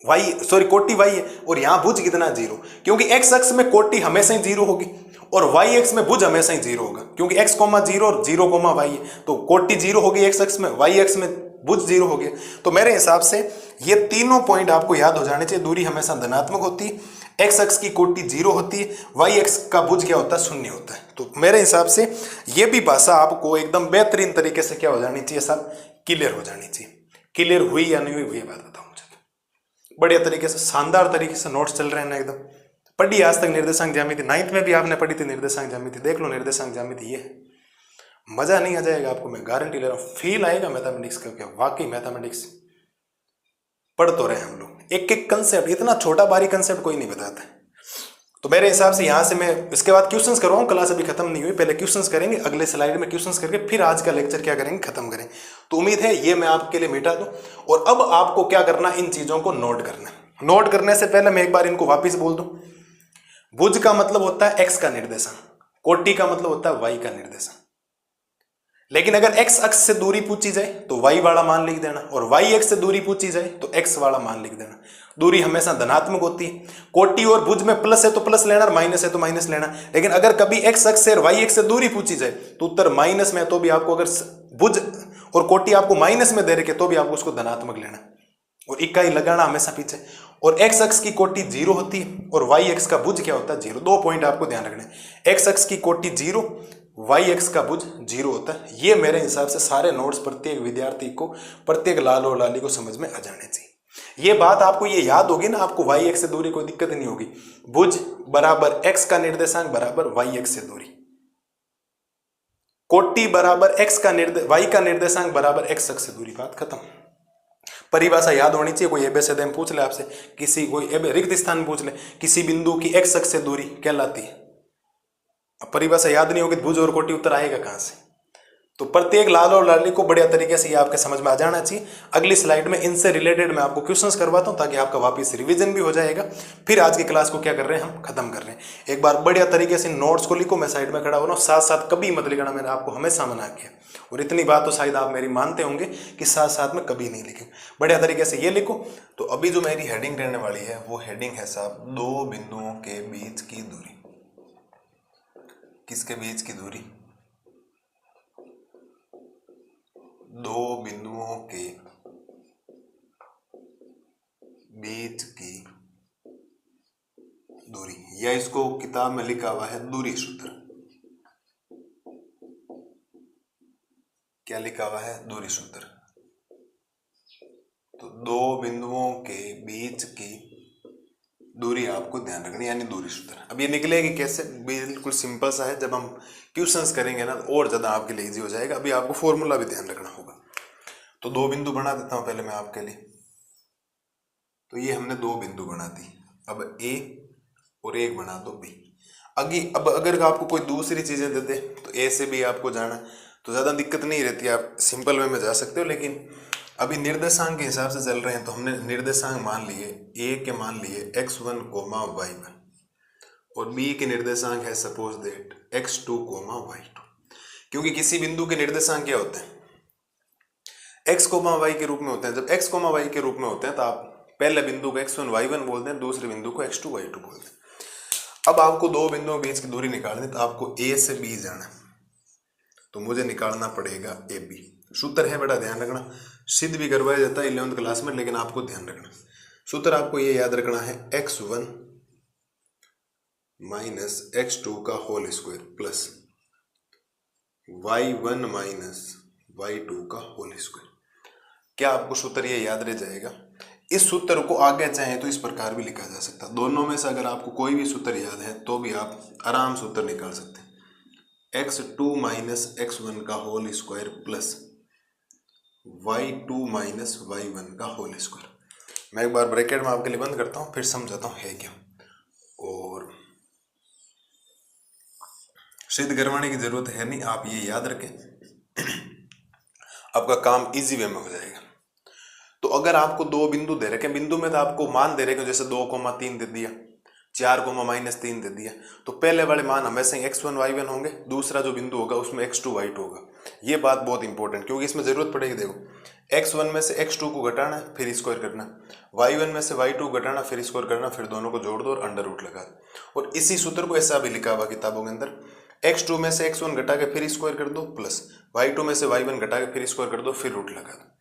कोटि y है, और यहां भुज कितना? 0, क्योंकि x अक्ष में कोटि हमेशा ही 0 होगी और y अक्ष में भुज हमेशा ही 0 होगा, क्योंकि x, 0 और 0, y है। तो कोटि 0 होगी x अक्ष में, y अक्ष में भुज 0 हो गया। तो मेरे हिसाब से ये तीनों पॉइंट आपको याद हो जाने चाहिए। दूरी हमेशा धनात्मक होती है, x अक्ष की कोटि 0 होती है, y अक्ष का भुज क्या होता है? 0 होता है। तो मेरे हिसाब से ये भी भाषा आपको एकदम बेहतरीन तरीके से क्या हो जानी चाहिए? सब क्लियर हो जानी चाहिए। क्लियर हुई या नहीं हुई, ये बात बताओ मुझे। बढ़िया तरीके से, शानदार तरीके से नोट्स चल रहे हैं ना एकदम। पढ़ी आज तक निर्देशांक ज्यामिति, 9th में भी आपने पढ़ी थी निर्देशांक ज्यामिति, देख लो निर्देशांक ज्यामिति। ये मजा नहीं आ जाएगा आपको, मैं गारंटी ले रहा हूँ। फील आएगा मैथमेटिक्स का, क्या वाकई मैथमेटिक्स पढ़ तो रहे हम लोग। एक एक कंसेप्ट, इतना छोटा बारीक कंसेप्ट कोई नहीं बताता है। तो मेरे हिसाब से यहाँ से मैं इसके बाद क्वेश्चंस करवाऊँ, क्लास अभी खत्म नहीं हुई, पहले क्वेश्चंस करेंगे, अगले स्लाइड में क्वेश्चंस करके फिर आज का लेक्चर क्या करेंगे? खत्म करेंगे। तो उम्मीद है ये मैं आपके लिए मिटा दूं। और अब आपको क्या करना, इन चीजों को नोट करना। नोट करने से पहले मैं एक बार इनको वापिस बोल दूं। भुज का मतलब होता है x का निर्देशांक, कोटि का मतलब होता है y का निर्देशांक। लेकिन अगर x अक्ष से दूरी पूछी जाए तो y वाला मान लिख देना, और y अक्ष से दूरी पूछी जाए तो x वाला मान लिख देना। दूरी हमेशा धनात्मक होती है। कोटि और भुज में प्लस है तो प्लस लेना, और माइनस है तो माइनस लेना। लेकिन अगर कभी x अक्ष से और y अक्ष से दूरी पूछी जाए तो उत्तर माइनस में, तो भी आपको, अगर भुज और कोटि आपको माइनस में दे रखे तो भी आपको उसको धनात्मक लेना, और इकाई लगाना हमेशा पीछे। और एक्स अक्ष की कोटि 0 होती है और वाई अक्ष का भुज क्या होता है 0। 2 पॉइंट आपको ध्यान रखने हैं। एक्स अक्ष की कोटि 0, वाई अक्ष का भुज 0 होता है। ये मेरे हिसाब से सारे नोट्स प्रत्येक विद्यार्थी को, प्रत्येक लाल और लाली को समझ में आ जाने चाहिए। ये बात आपको ये याद होगी ना, आपको वाई अक्ष से दूरी कोई दिक्कत नहीं होगी। भुज बराबर एक्स का निर्देशांक बराबर वाई अक्ष से दूरी, कोटि बराबर एक्स का वाई का निर्देशांक बराबर एक्स अक्ष से दूरी, बात खत्म। परिभाषा याद होनी चाहिए। कोई एबीसीडी में पूछ ले आपसे, किसी कोई रिक्त स्थान में पूछ ले, किसी बिंदु की एक्स अक्ष से दूरी कहलाती है। अब परिभाषा याद नहीं होगी तो भुज और कोटि उत्तर आएगा कहां से। तो प्रत्येक लाल और लाली को बढ़िया तरीके से ये आपके समझ में आ जाना चाहिए। अगली स्लाइड में इनसे रिलेटेड मैं आपको क्वेश्चंस करवाता हूं ताकि आपका वापस रिवीजन भी हो जाएगा। फिर आज की क्लास को क्या कर रहे हैं, हम खत्म कर रहे हैं। एक बार बढ़िया तरीके से नोट्स को लिखो, मैं साइड में खड़ा हो रहा हूं। साथ साथ कभी मत लिखना, मैंने आपको हमेशा मना किया, और इतनी बात तो शायद आप मेरी मानते होंगे कि साथ साथ में कभी नहीं लिखें। बढ़िया तरीके से ये लिखो। तो अभी जो मेरी हेडिंग रहने वाली है वो हेडिंग है साहब, दो बिंदुओं के बीच की दूरी। किसके बीच की दूरी? दो बिंदुओं के बीच की दूरी, या इसको किताब में लिखा हुआ है दूरी सूत्र। क्या लिखा हुआ है? दूरी सूत्र। तो दो बिंदुओं के बीच की दूरी आपको ध्यान रखनी, यानी दूरी सूत्र। अब ये निकलेगी कैसे? बिल्कुल सिंपल सा है। जब हम क्वेश्चंस करेंगे ना और ज्यादा आपके लिए इजी हो जाएगा। अभी आपको फॉर्मूला भी ध्यान रखना होगा। तो दो बिंदु बना देता हूं पहले मैं आपके लिए। तो ये हमने दो बिंदु बना दी। अब ए और एक बना दो बी। अब अगर आपको कोई दूसरी चीजें दे दे तो ए से बी आपको जाना, तो ज्यादा दिक्कत नहीं रहती, आप सिंपल वे में जा सकते हो। लेकिन अभी निर्देशांक के हिसाब से चल रहे हैं, तो हमने निर्देशांक मान लिए, ए के मान लिए x1, y1, और बी के निर्देशांक है सपोज दैट x2, y2। क्योंकि किसी बिंदु के निर्देशांक क्या होते हैं? x, y के रूप में होते हैं। जब x, y के रूप में होते हैं तो आप पहले बिंदु को x1, y1 बोलते हैं, दूसरे बिंदु को x2, y2 बोलते हैं। अब आपको दो बिंदुओं के बीच की दूरी निकालनी, तो आपको a से b जाना, तो मुझे निकालना पड़ेगा AB। सूत्र है, बड़ा ध्यान रखना, सिद्ध भी करवाया जाता है 11th क्लास में, लेकिन आपको ध्यान रखना सूत्र आपको ये याद रखना है, x1 माइनस x2 का whole square plus y1 minus y2 का होल स्क्वायर। क्या आपको सूत्र ये याद रह जाएगा? इस सूत्र को आगे चाहे तो इस प्रकार भी लिखा जा सकता है। दोनों में से अगर आपको कोई भी सूत्र याद है तो भी आप आराम से सूत्र निकाल सकते हैं। x2 माइनस x1 का whole square plus y2 minus y1 का होल स्क्वायर। मैं एक बार ब्रैकेट में आपके लिए बंद करता हूं, फिर समझाता हूं है क्या। और सिद्ध करवाने की जरूरत है नहीं, आप ये याद रखें, आपका काम इजी वे में हो जाएगा। तो अगर आपको दो बिंदु दे रखे, बिंदु में तो आपको मान दे रखे, जैसे 2,3 दे दिया, 4,-3 दे दिया, तो पहले वाले मान हमेशा x1 y1 होंगे, दूसरा जो बिंदु होगा उसमें x2 y2 होगा। ये बात बहुत इंपॉर्टेंट, क्योंकि इसमें जरूरत पड़ेगी। देखो x1 में से x2 को घटाना है, फिर स्क्वायर करना, y1 में से y2 घटाना, फिर स्क्वायर करना, फिर दोनों को जोड़ दो और अंडर रूट लगा दो। और इसी सूत्र को ऐसा भी लिखा हुआ किताबों के अंदर, x2 में से x1 घटा के फिर स्क्वायर कर दो, प्लस y2 में से y1 घटा के फिर स्क्वायर कर दो, फिर रूट लगा दो।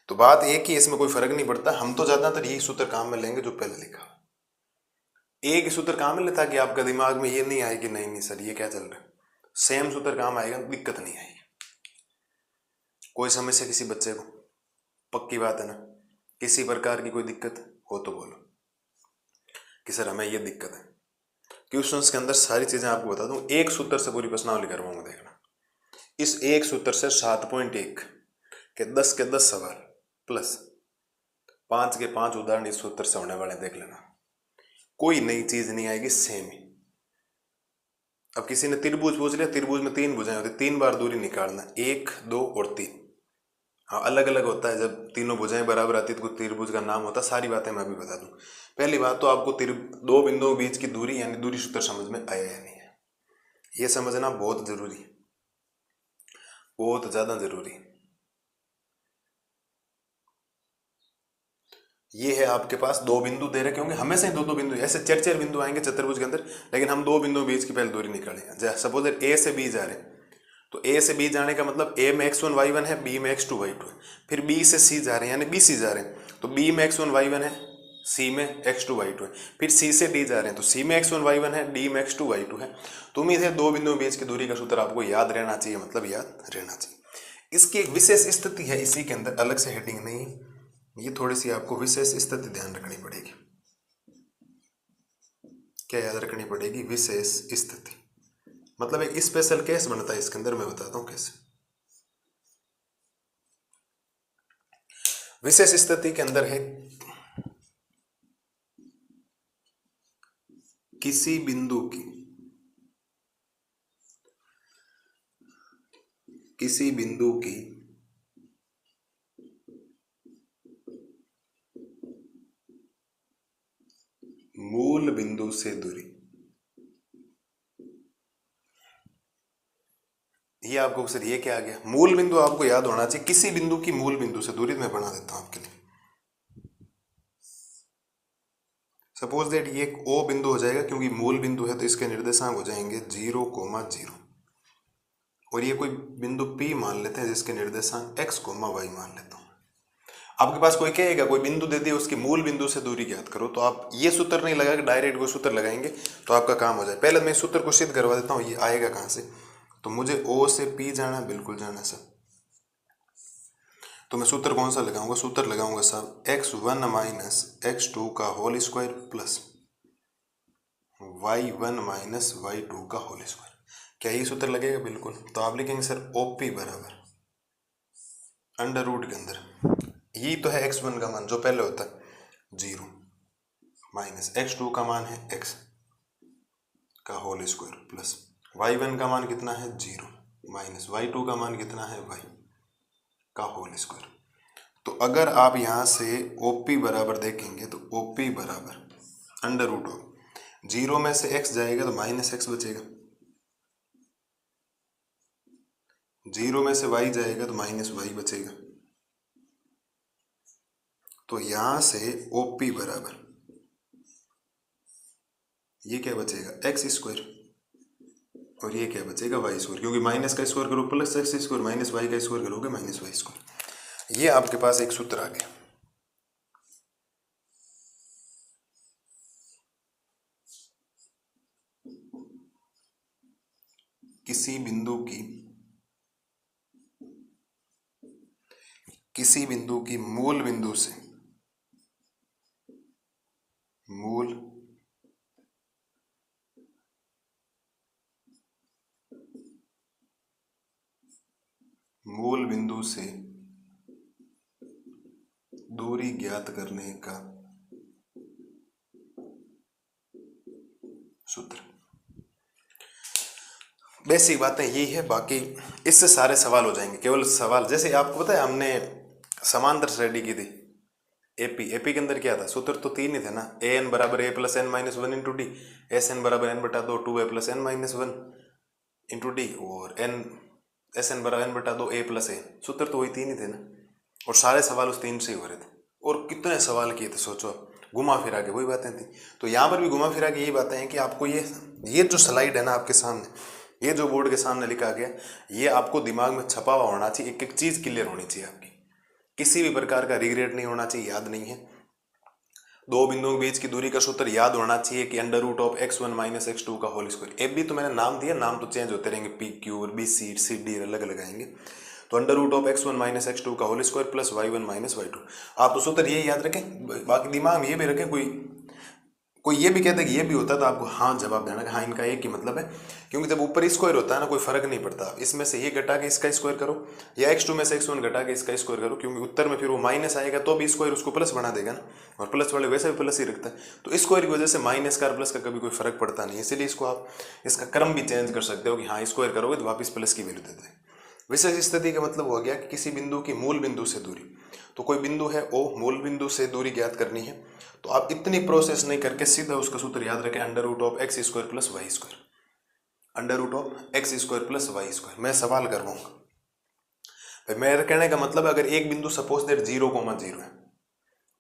तो बात एक ही, इसमें कोई फर्क नहीं पड़ता। हम तो ज्यादातर यही सूत्र काम में लेंगे जो पहले लिखा। एक ही सूत्र काम में लेता कि आपका दिमाग में ये नहीं आए कि नहीं सर ये क्या चल रहा है, सेम सूत्र काम आएगा, दिक्कत नहीं आएगी। कोई समस्या किसी बच्चे को? पक्की बात है ना? किसी प्रकार की कोई दिक्कत हो तो बोलो कि सर हमें ये दिक्कत है। क्वेश्चंस के अंदर सारी चीजें आपको बता दूं, एक सूत्र से पूरी प्रश्नावली करवाऊंगा। देखना, इस एक सूत्र से 7.1 के 10 के 10 सवाल प्लस 5 के 5 उदाहरण इस सूत्र से होने वाले, देख लेना। कोई नई चीज नहीं आएगी, सेम ही। अब किसी ने त्रिभुज पूछ लिया, त्रिभुज में 3 भुजाएं होती, 3 बार दूरी निकालना, 1, 2 और 3। हाँ, अलग अलग होता है, जब तीनों भुजाएं बराबर आती है तो त्रिभुज का नाम होता है। सारी बातें मैं भी बता दूं। पहली बात तो आपको दो बिंदुओं के बीच की दूरी यानी दूरी सूत्र समझ में आया या नहीं है, ये समझना बहुत जरूरी है, बहुत ज्यादा जरूरी है। ये है आपके पास दो बिंदु दे रखे होंगे, हमेशा ही दो बिंदु, ऐसे 4 बिंदु आएंगे चतुर्भुज के अंदर, लेकिन हम दो बिंदुओं बीच की पहले दूरी निकालेंगे। सपोज ए से बी जा रहे हैं, तो ए से बी जाने का मतलब ए में x1 y1 है, बी में x2 y2 है। फिर बी से सी जा रहे हैं यानी बी सी जा रहे हैं, तो बी में x1 y1 है, सी में x2 y2 है, फिर सी से डी जा रहे हैं तो सी में x1 y1 है, डी में x2 y2 है। तो उम्मीद है दो बिंदुओं के बीच की दूरी का सूत्र आपको याद रहना चाहिए, मतलब याद रहना चाहिए। इसकी एक विशेष स्थिति है इसी के अंदर, अलग से हेडिंग नहीं, ये थोड़ी सी आपको विशेष स्थिति ध्यान रखनी पड़ेगी। क्या याद रखनी पड़ेगी? विशेष स्थिति, मतलब एक स्पेशल केस बनता है इसके अंदर, मैं बताता हूं कैसे। विशेष स्थिति के अंदर है किसी बिंदु की मूल बिंदु से दूरी, ये आपको सर ये क्या आ गया? मूल बिंदु आपको याद होना चाहिए, किसी बिंदु की मूल बिंदु से दूरी मैं बना देता हूं आपके लिए। सपोज दैट ये एक ओ बिंदु हो जाएगा, क्योंकि मूल बिंदु है तो इसके निर्देशांक हो जाएंगे 0, 0, और ये कोई बिंदु P मान लेते हैं जिसके निर्देशांक x, y मान लेता हूं। आपके पास कोई कहेगा कोई बिंदु दे दिया, उसकी मूल बिंदु से दूरी ज्ञात करो, तो आप ये सूत्र नहीं लगा के डायरेक्ट कोई सूत्र लगाएंगे तो आपका काम हो जाए। पहले मैं सूत्र को सिद्ध करवा देता हूँ, ये आएगा कहाँ से। तो मुझे O से P जाना, बिल्कुल जाना सर। तो मैं सूत्र कौन सा लगाऊंगा? सूत्र लगाऊंगा साहब x1 माइनस x2 का whole square plus y1 minus y2 का होल स्क्वायर। क्या ये सूत्र लगेगा? बिल्कुल। तो आप लिखेंगे सर OP बराबर अंडर रूट के अंदर, ये तो है x1 का मान जो पहले होता है 0 माइनस x2 का मान है x का होल स्क्वायर प्लस y1 का मान कितना है 0 माइनस y2 का मान कितना है y का होल स्क्वायर। तो अगर आप यहाँ से OP बराबर देखेंगे तो OP बराबर अंडर रूट ऑफ 0 में से x जाएगा तो माइनस x बचेगा, 0 में से y जाएगा तो माइनस y बचेगा। तो यहां से OP बराबर ये क्या बचेगा? x स्क्वायर, और ये क्या बचेगा? y स्क्वायर, क्योंकि माइनस का स्क्वायर करो plus x square, minus y का स्क्वायर करोगे माइनस y स्क्वायर। ये आपके पास एक सूत्र आ गया। किसी बिंदु की मूल बिंदु से दूरी ज्ञात करने का सूत्र। बेसिक बातें यही है, बाकी इससे सारे सवाल हो जाएंगे। केवल सवाल जैसे आपको पता है हमने समांतर श्रेणी की थी एपी के अंदर क्या था? सूत्र तो 3 ही थे ना, an बराबर a plus n minus 1 into D, SN बराबर n बटा 2 2a plus n minus 1 into D, और SN बराबर n बटा 2 a प्लस a। सूत्र तो वही 3 ही थे ना, और सारे सवाल उस 3 से ही हो रहे थे। और कितने सवाल किए थे सोचो, घुमा फिरा के वही बातें थी। तो यहाँ पर भी घुमा फिरा के यही बातें हैं कि आपको ये जो स्लाइड है ना आपके सामने, ये जो बोर्ड के सामने लिखा गया, ये आपको दिमाग में छपा हुआ होना चाहिए, एक एक चीज़ क्लियर होनी चाहिए आपकी, किसी भी प्रकार का रिग्रेट नहीं होना चाहिए, याद नहीं है। दो बिंदुओं के बीच की दूरी का सूत्र याद होना चाहिए कि under root of x1 minus x2 का होल स्क्वायर। एफ भी तो मैंने नाम दिया, नाम तो चेंज होते रहेंगे, पी क्यू और बी सी सी डी अलग अलग आएंगे। तो under root of x1 minus x2 का whole square plus y1 minus y2। आप तो सूत्र ये याद रखें, बाकी दिमाग में ये भी रखें, कोई ये भी कहता है कि ये भी होता है तो आपको हाँ जवाब देना कि हाँ इनका एक ही मतलब है, क्योंकि जब ऊपर स्क्वायर होता है ना कोई फर्क नहीं पड़ता, इसमें से ये घटा के इसका स्क्वायर करो या x2 में से x1 घटा के इसका स्क्वायर करो, क्योंकि उत्तर में फिर वो माइनस आएगा तो भी स्क्वायर उसको प्लस बना देगा ना, और प्लस वाले वैसे भी प्लस ही रखता है। तो स्क्वायर की वजह से माइनस का प्लस का कभी कोई फर्क पड़ता नहीं, इसीलिए इसको आप इसका क्रम भी चेंज कर सकते हो कि हाँ स्क्वायर करोगे तो वापिस प्लस की वैल्यू देता है। विशेष स्थिति का मतलब हो गया कि किसी बिंदु की मूल बिंदु से दूरी, तो कोई बिंदु है ओ, मूल बिंदु से दूरी ज्ञात करनी है, तो आप इतनी प्रोसेस नहीं करके सीधा उसका सूत्र याद रखें under root of x square plus y square, under root of x square plus y square. मैं सवाल करवाऊंगा भाई, मेरे कहने का मतलब अगर एक बिंदु सपोज दैट 0,0 है,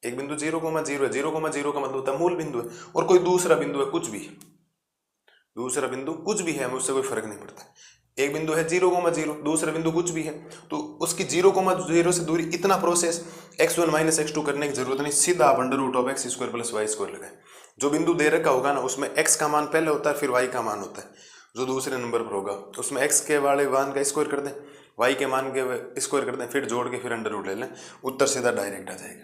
एक बिंदु 0,0 है, 0,0 का मतलब होता है मूल बिंदु है, और कोई दूसरा बिंदु है, कुछ भी दूसरा बिंदु कुछ भी है, हमें उससे कोई फर्क नहीं पड़ता। एक बिंदु है 0,0, दूसरा बिंदु कुछ भी है, तो उसकी 0,0 से दूरी इतना प्रोसेस x1 माइनस x2 करने की जरूरत नहीं, सीधा आप under root of x square plus y square लगाए। जो बिंदु दे रखा होगा ना उसमें x का मान पहले होता है, फिर y का मान होता है। जो दूसरे नंबर पर होगा उसमें x के वाले मान का स्क्वायर कर दें, y के मान के स्क्वायर कर दें, फिर जोड़ के फिर अंडर रूट ले लें, उत्तर सीधा डायरेक्ट आ जाएगा।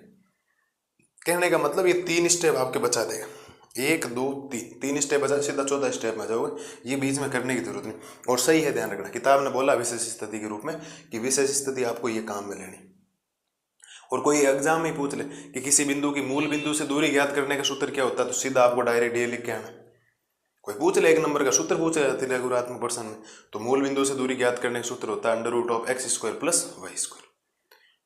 कहने का मतलब ये 3 स्टेप आपके बचा देगा, 1 2 3, 3 स्टेप बचा, सीधा 14 स्टेप में जाओगे, ये बीच में करने की जरूरत नहीं। और सही है, ध्यान रखना, किताब ने बोला विशेष स्थिति के रूप में कि विशेष स्थिति आपको ये काम में लेनी। और कोई एग्जाम में पूछ ले कि किसी बिंदु की मूल बिंदु से दूरी ज्ञात करने का सूत्र क्या होता है, तो सीधा आपको डायरेक्ट ये लिख के आना। कोई पूछ ले 1 नंबर का सूत्र पूछे त्रिकोणात्मक प्रश्न में, तो मूल बिंदु से दूरी ज्ञात करने का सूत्र होता है under root of x square plus y square.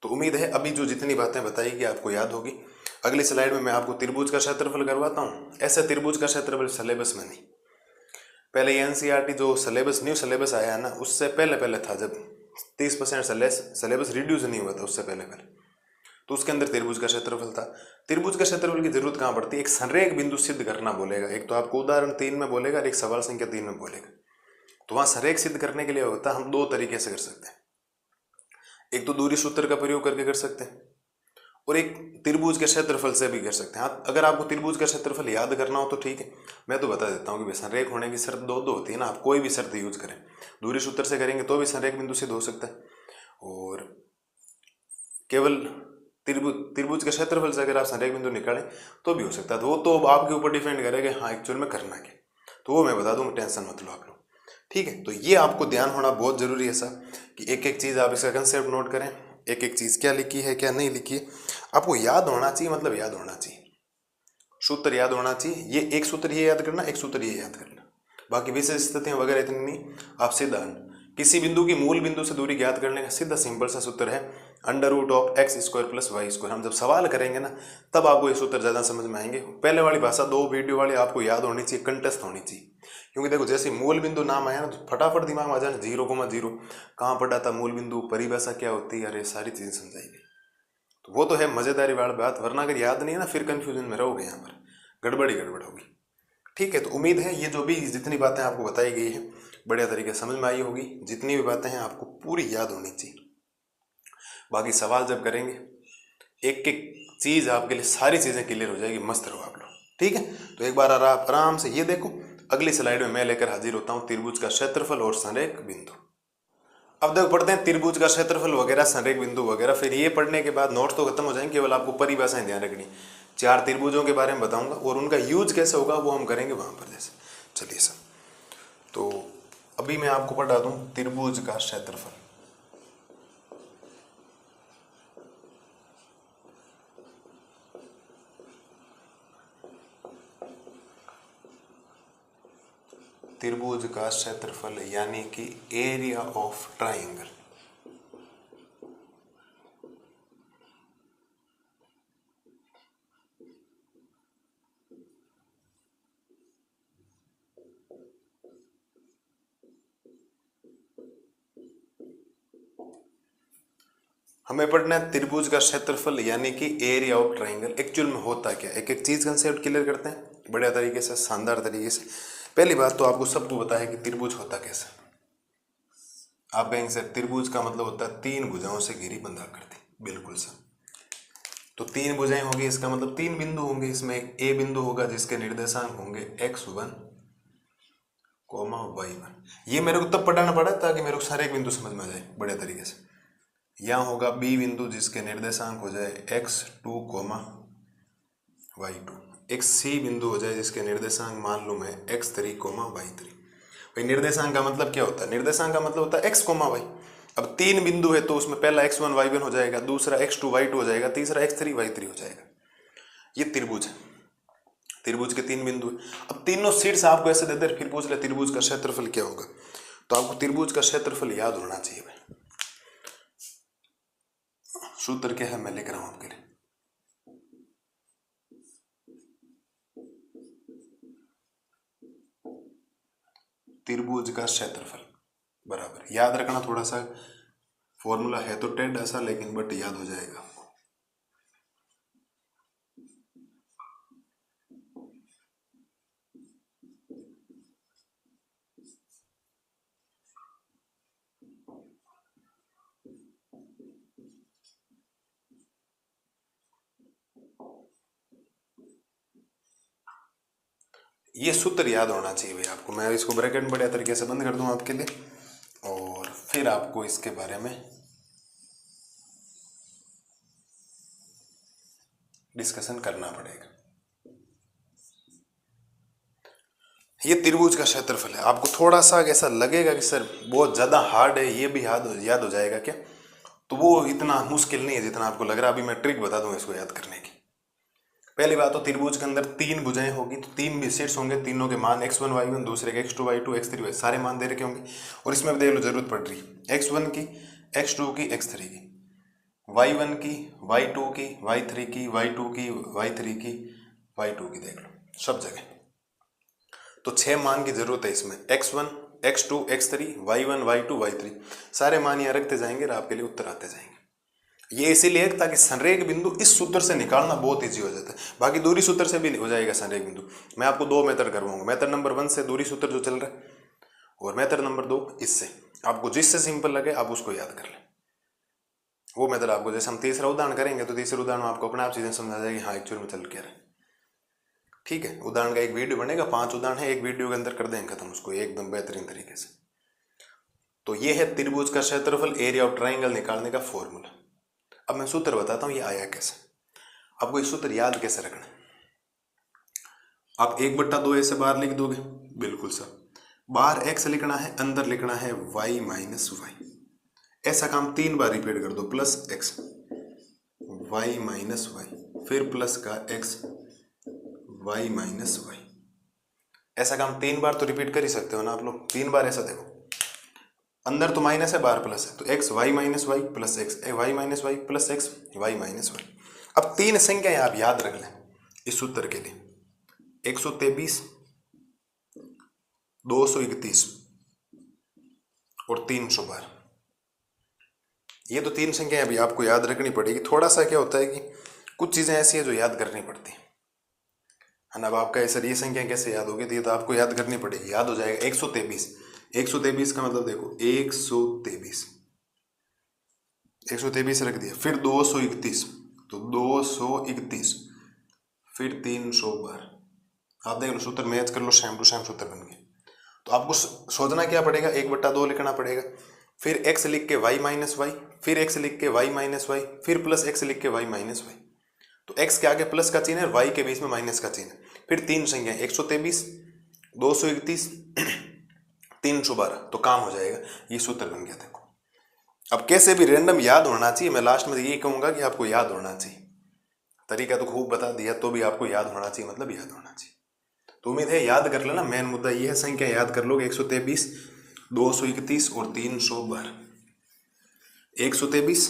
तो उम्मीद है अभी जो जितनी बातें बताई कि आपको याद होगी। अगली स्लाइड में मैं आपको त्रिभुज का क्षेत्रफल करवाता हूँ। ऐसा त्रिभुज का क्षेत्रफल सिलेबस में नहीं, पहले ये एनसीईआरटी जो सिलेबस न्यू सिलेबस आया है ना, उससे पहले पहले था, जब 30% सिलेबस रिड्यूस नहीं हुआ था उससे पहले पहले, तो उसके अंदर त्रिभुज का क्षेत्रफल था। त्रिभुज का क्षेत्रफल की जरूरत कहाँ पड़ती है, एक संरेख बिंदु सिद्ध करना बोलेगा, एक तो आपको उदाहरण 3 में बोलेगा और एक सवाल संख्या 3 में बोलेगा। तो वहां संरेख सिद्ध करने के लिए होता है, हम 2 तरीके से कर सकते हैं, एक तो दूरी सूत्र का प्रयोग करके कर सकते हैं और एक त्रिभुज के क्षेत्रफल से भी कर सकते हैं। हाँ, अगर आपको त्रिभुज का क्षेत्रफल याद करना हो तो ठीक है, मैं तो बता देता हूँ कि संरेख होने की शर्त दो होती है ना, आप कोई भी शर्त यूज करें, दूरी सूत्र से करेंगे तो भी संरेख बिंदु सिद्ध हो सकता है, और केवल त्रिभुज के क्षेत्रफल से अगर आप संरेख बिंदु निकालें तो भी हो सकता है। तो वो तो आपके ऊपर डिपेंड करेगा हाँ एक्चुअल में करना क्या, तो वो मैं बता दूंगा, टेंशन मत लो आप लोग, ठीक है। तो ये आपको ध्यान होना बहुत जरूरी है सर, कि एक एक चीज़ आप इसका कंसेप्ट नोट करें, एक एक चीज़ क्या लिखी है क्या नहीं लिखी है, आपको याद होना चाहिए, मतलब याद होना चाहिए, सूत्र याद होना चाहिए। ये एक सूत्र ये याद करना, एक सूत्र ये याद करना, बाकी विशेष स्थितियां वगैरह इतनी नहीं। आप सीधा किसी बिंदु की मूल बिंदु से दूरी ज्ञात करने का सीधा सिंपल सा सूत्र है under root of x square plus y square. हम जब सवाल करेंगे ना तब आपको ये सूत्र ज़्यादा समझ में आएंगे। पहले वाली भाषा 2 वीडियो वाली आपको याद होनी चाहिए, कंटेस्ट होनी चाहिए, क्योंकि देखो जैसे मूल बिंदु नाम आया ना तो फटाफट दिमाग में आ जाए 0,0 कहाँ पढ़ा था, मूल बिंदु परिभाषा क्या होती है, अरे सारी चीज़ें समझाएगी। तो वो तो है मज़ेदारी वाली बात, वरना अगर याद नहीं है ना फिर कंफ्यूजन में रहोगे, यहाँ पर गड़बड़ ही गड़बड़ होगी, ठीक है। तो उम्मीद है ये जो भी जितनी बातें आपको बताई गई है बढ़िया तरीके से समझ में आई होगी, जितनी भी बातें हैं आपको पूरी याद होनी चाहिए। बाकी सवाल जब करेंगे एक एक चीज़ आपके लिए सारी चीज़ें क्लियर हो जाएगी, मस्त रहो आप लोग, ठीक है। तो एक बार आराम से ये देखो, अगली स्लाइड में मैं लेकर हाजिर होता हूँ त्रिभुज का क्षेत्रफल और संरेख बिंदु। अब देखो पढ़ते हैं त्रिभुज का क्षेत्रफल वगैरह संरेख बिंदु वगैरह, फिर ये पढ़ने के बाद नोट्स तो खत्म हो जाएंगे, केवल आपको परिभाषाएं ध्यान रखनी। 4 त्रिभुजों के बारे में बताऊंगा और उनका यूज कैसे होगा वो हम करेंगे वहां पर जैसे। चलिए सर, तो अभी मैं आपको पढ़ा दूं त्रिभुज का क्षेत्रफल। त्रिभुज का क्षेत्रफल यानी कि एरिया ऑफ ट्राइंगल। हमें पढ़ना है त्रिभुज का क्षेत्रफल यानी कि एरिया ऑफ ट्राइंगल एक्चुअल में होता क्या, एक एक चीज कंसेप्ट क्लियर करते हैं बढ़िया तरीके से, शानदार तरीके से। पहली बात तो आपको सबको पता है कि त्रिभुज होता कैसे। आप कहेंगे सर त्रिभुज का मतलब होता है 3 भुजाओं से घिरी बंधाकृति, बिल्कुल सर। तो 3 भुजाएं होंगी, इसका मतलब 3 बिंदु होंगे, इसमें एक ए बिंदु होगा जिसके निर्देशांक होंगे x1, y1। ये मेरे को तब पढ़ाना पड़ा ताकि मेरे को सारे एक बिंदु समझ में आ जाए बढ़िया तरीके से। यहाँ होगा बी बिंदु जिसके निर्देशांक हो जाए x2, y2। एक सी बिंदु हो जाए जिसके निर्देशांक मान लूँ मैं x3, y3। भाई निर्देशांक का मतलब क्या होता है, निर्देशांक का मतलब होता है x, y। अब 3 बिंदु है तो उसमें पहला x1, y1 हो जाएगा, दूसरा x2, y2 हो जाएगा, तीसरा x3, y3 हो जाएगा। ये त्रिभुज है, त्रिभुज के 3 बिंदु है। अब तीनों शीर्ष आपको ऐसे दे दे फिर पूछ ले त्रिभुज का क्षेत्रफल क्या होगा, तो आपको त्रिभुज का क्षेत्रफल याद होना चाहिए भाई। सूत्र क्या है मैं लिख रहा हूं आपके लिए, त्रिभुज का क्षेत्रफल बराबर, याद रखना, थोड़ा सा फॉर्मूला है तो टेढ़ा सा लेकिन बट याद हो जाएगा आपको। ये सूत्र याद होना चाहिए भाई आपको। मैं इसको ब्रैकेट में बढ़िया तरीके से बंद कर दूं आपके लिए, और फिर आपको इसके बारे में डिस्कशन करना पड़ेगा। ये त्रिभुज का क्षेत्रफल है। आपको थोड़ा सा ऐसा लगेगा कि सर बहुत ज़्यादा हार्ड है, ये भी याद हो जाएगा क्या, तो वो इतना मुश्किल नहीं है जितना आपको लग रहा है। अभी मैं ट्रिक बता दूंगा इसको याद करने की। पहली बात तो त्रिभुज के अंदर 3 भुजाएं होगी, तो 3 बिसेट्स होंगे, तीनों के मान x1 y1, दूसरे के x2 y2 x3 y, सारे मान दे रखे होंगे। और इसमें भी देख लो जरूरत पड़ रही है x1 की, x2 की, x3 की, y1 की, y2 की, y3 की, y2 की, y3 की, y2 की, देख लो सब जगह। तो 6 मान की जरूरत है इसमें, x1 x2 x3 y1 y2 y3, सारे मान यहाँ रखते जाएंगे और आपके लिए उत्तर आते जाएंगे। ये इसीलिए ताकि संरेख बिंदु इस सूत्र से निकालना बहुत इजी हो जाता है। बाकी दूरी सूत्र से भी हो जाएगा संरेख बिंदु। मैं आपको 2 मेथड करवाऊंगा, मेथड नंबर 1 से दूरी सूत्र जो चल रहा है, और मेथड नंबर 2 इससे। आपको जिससे सिंपल लगे आप उसको याद कर लें। वो मेथड आपको, जैसे हम तीसरा उदाहरण करेंगे तो तीसरे उदाहरण में आपको अपने आप चीजें समझ आ जाएगी, हाँ एक्चुअल में चल क्या रहा है। ठीक है, उदाहरण का एक वीडियो बनेगा, 5 उदाहरण है, एक वीडियो के अंदर कर देंगे खत्म उसको एकदम बेहतरीन तरीके से। तो ये है त्रिभुज का क्षेत्रफल, एरिया ऑफ ट्राइंगल निकालने का फॉर्मूला। अब मैं सूत्र बताता हूं ये आया कैसे। आपको ये सूत्र याद कैसे रखना है, आप 1/2 ऐसे बाहर लिख दोगे, बिल्कुल सर। बाहर x लिखना है, अंदर लिखना है y माइनस वाई। ऐसा काम 3 बार रिपीट कर दो, plus x y minus y, फिर प्लस का x y माइनस वाई। ऐसा काम 3 बार तो रिपीट कर ही सकते हो ना आप लोग। 3 बार ऐसा देखो, अंदर तो माइनस है, बाहर प्लस है, तो x y minus y plus x y minus y plus x y minus y. अब 3 संख्याएं आप याद रख लें इस सूत्र के लिए, 123, 231 और 312। ये तो 3 संख्याएं अभी आपको याद रखनी पड़ेगी। थोड़ा सा क्या होता है कि कुछ चीजें ऐसी है जो याद करनी पड़ती है ना। अब आपका सर ये संख्या कैसे याद होगी, तो ये तो आपको याद करनी पड़ेगी। याद हो जाएगा 123, 123 का मतलब देखो 123, 123 रख दिया, फिर 231, तो 231, फिर 312। आप देख लो सूत्र मैच कर लो, सेम टू सेम सूत्र बन गए। तो आपको सोचना क्या पड़ेगा, 1/2 लिखना पड़ेगा, फिर x लिख के y माइनस वाई, फिर x लिख के y माइनस वाई, फिर प्लस x लिख के y माइनस वाई। तो x के आगे प्लस का चिन्ह है, y के बीच में माइनस का चिन्ह है। फिर 3 संख्या 123, 231, 312, तो काम हो जाएगा। ये सूत्र बन गया देखो। अब कैसे भी रैंडम याद होना चाहिए, मैं लास्ट में ये कहूंगा कि आपको याद होना चाहिए। तरीका तो खूब बता दिया, तो भी आपको याद होना चाहिए, मतलब याद होना चाहिए। तो उम्मीद है याद कर लेना। मेन मुद्दा ये है, संख्या याद कर लोगे, 123, 231 और 312। 123,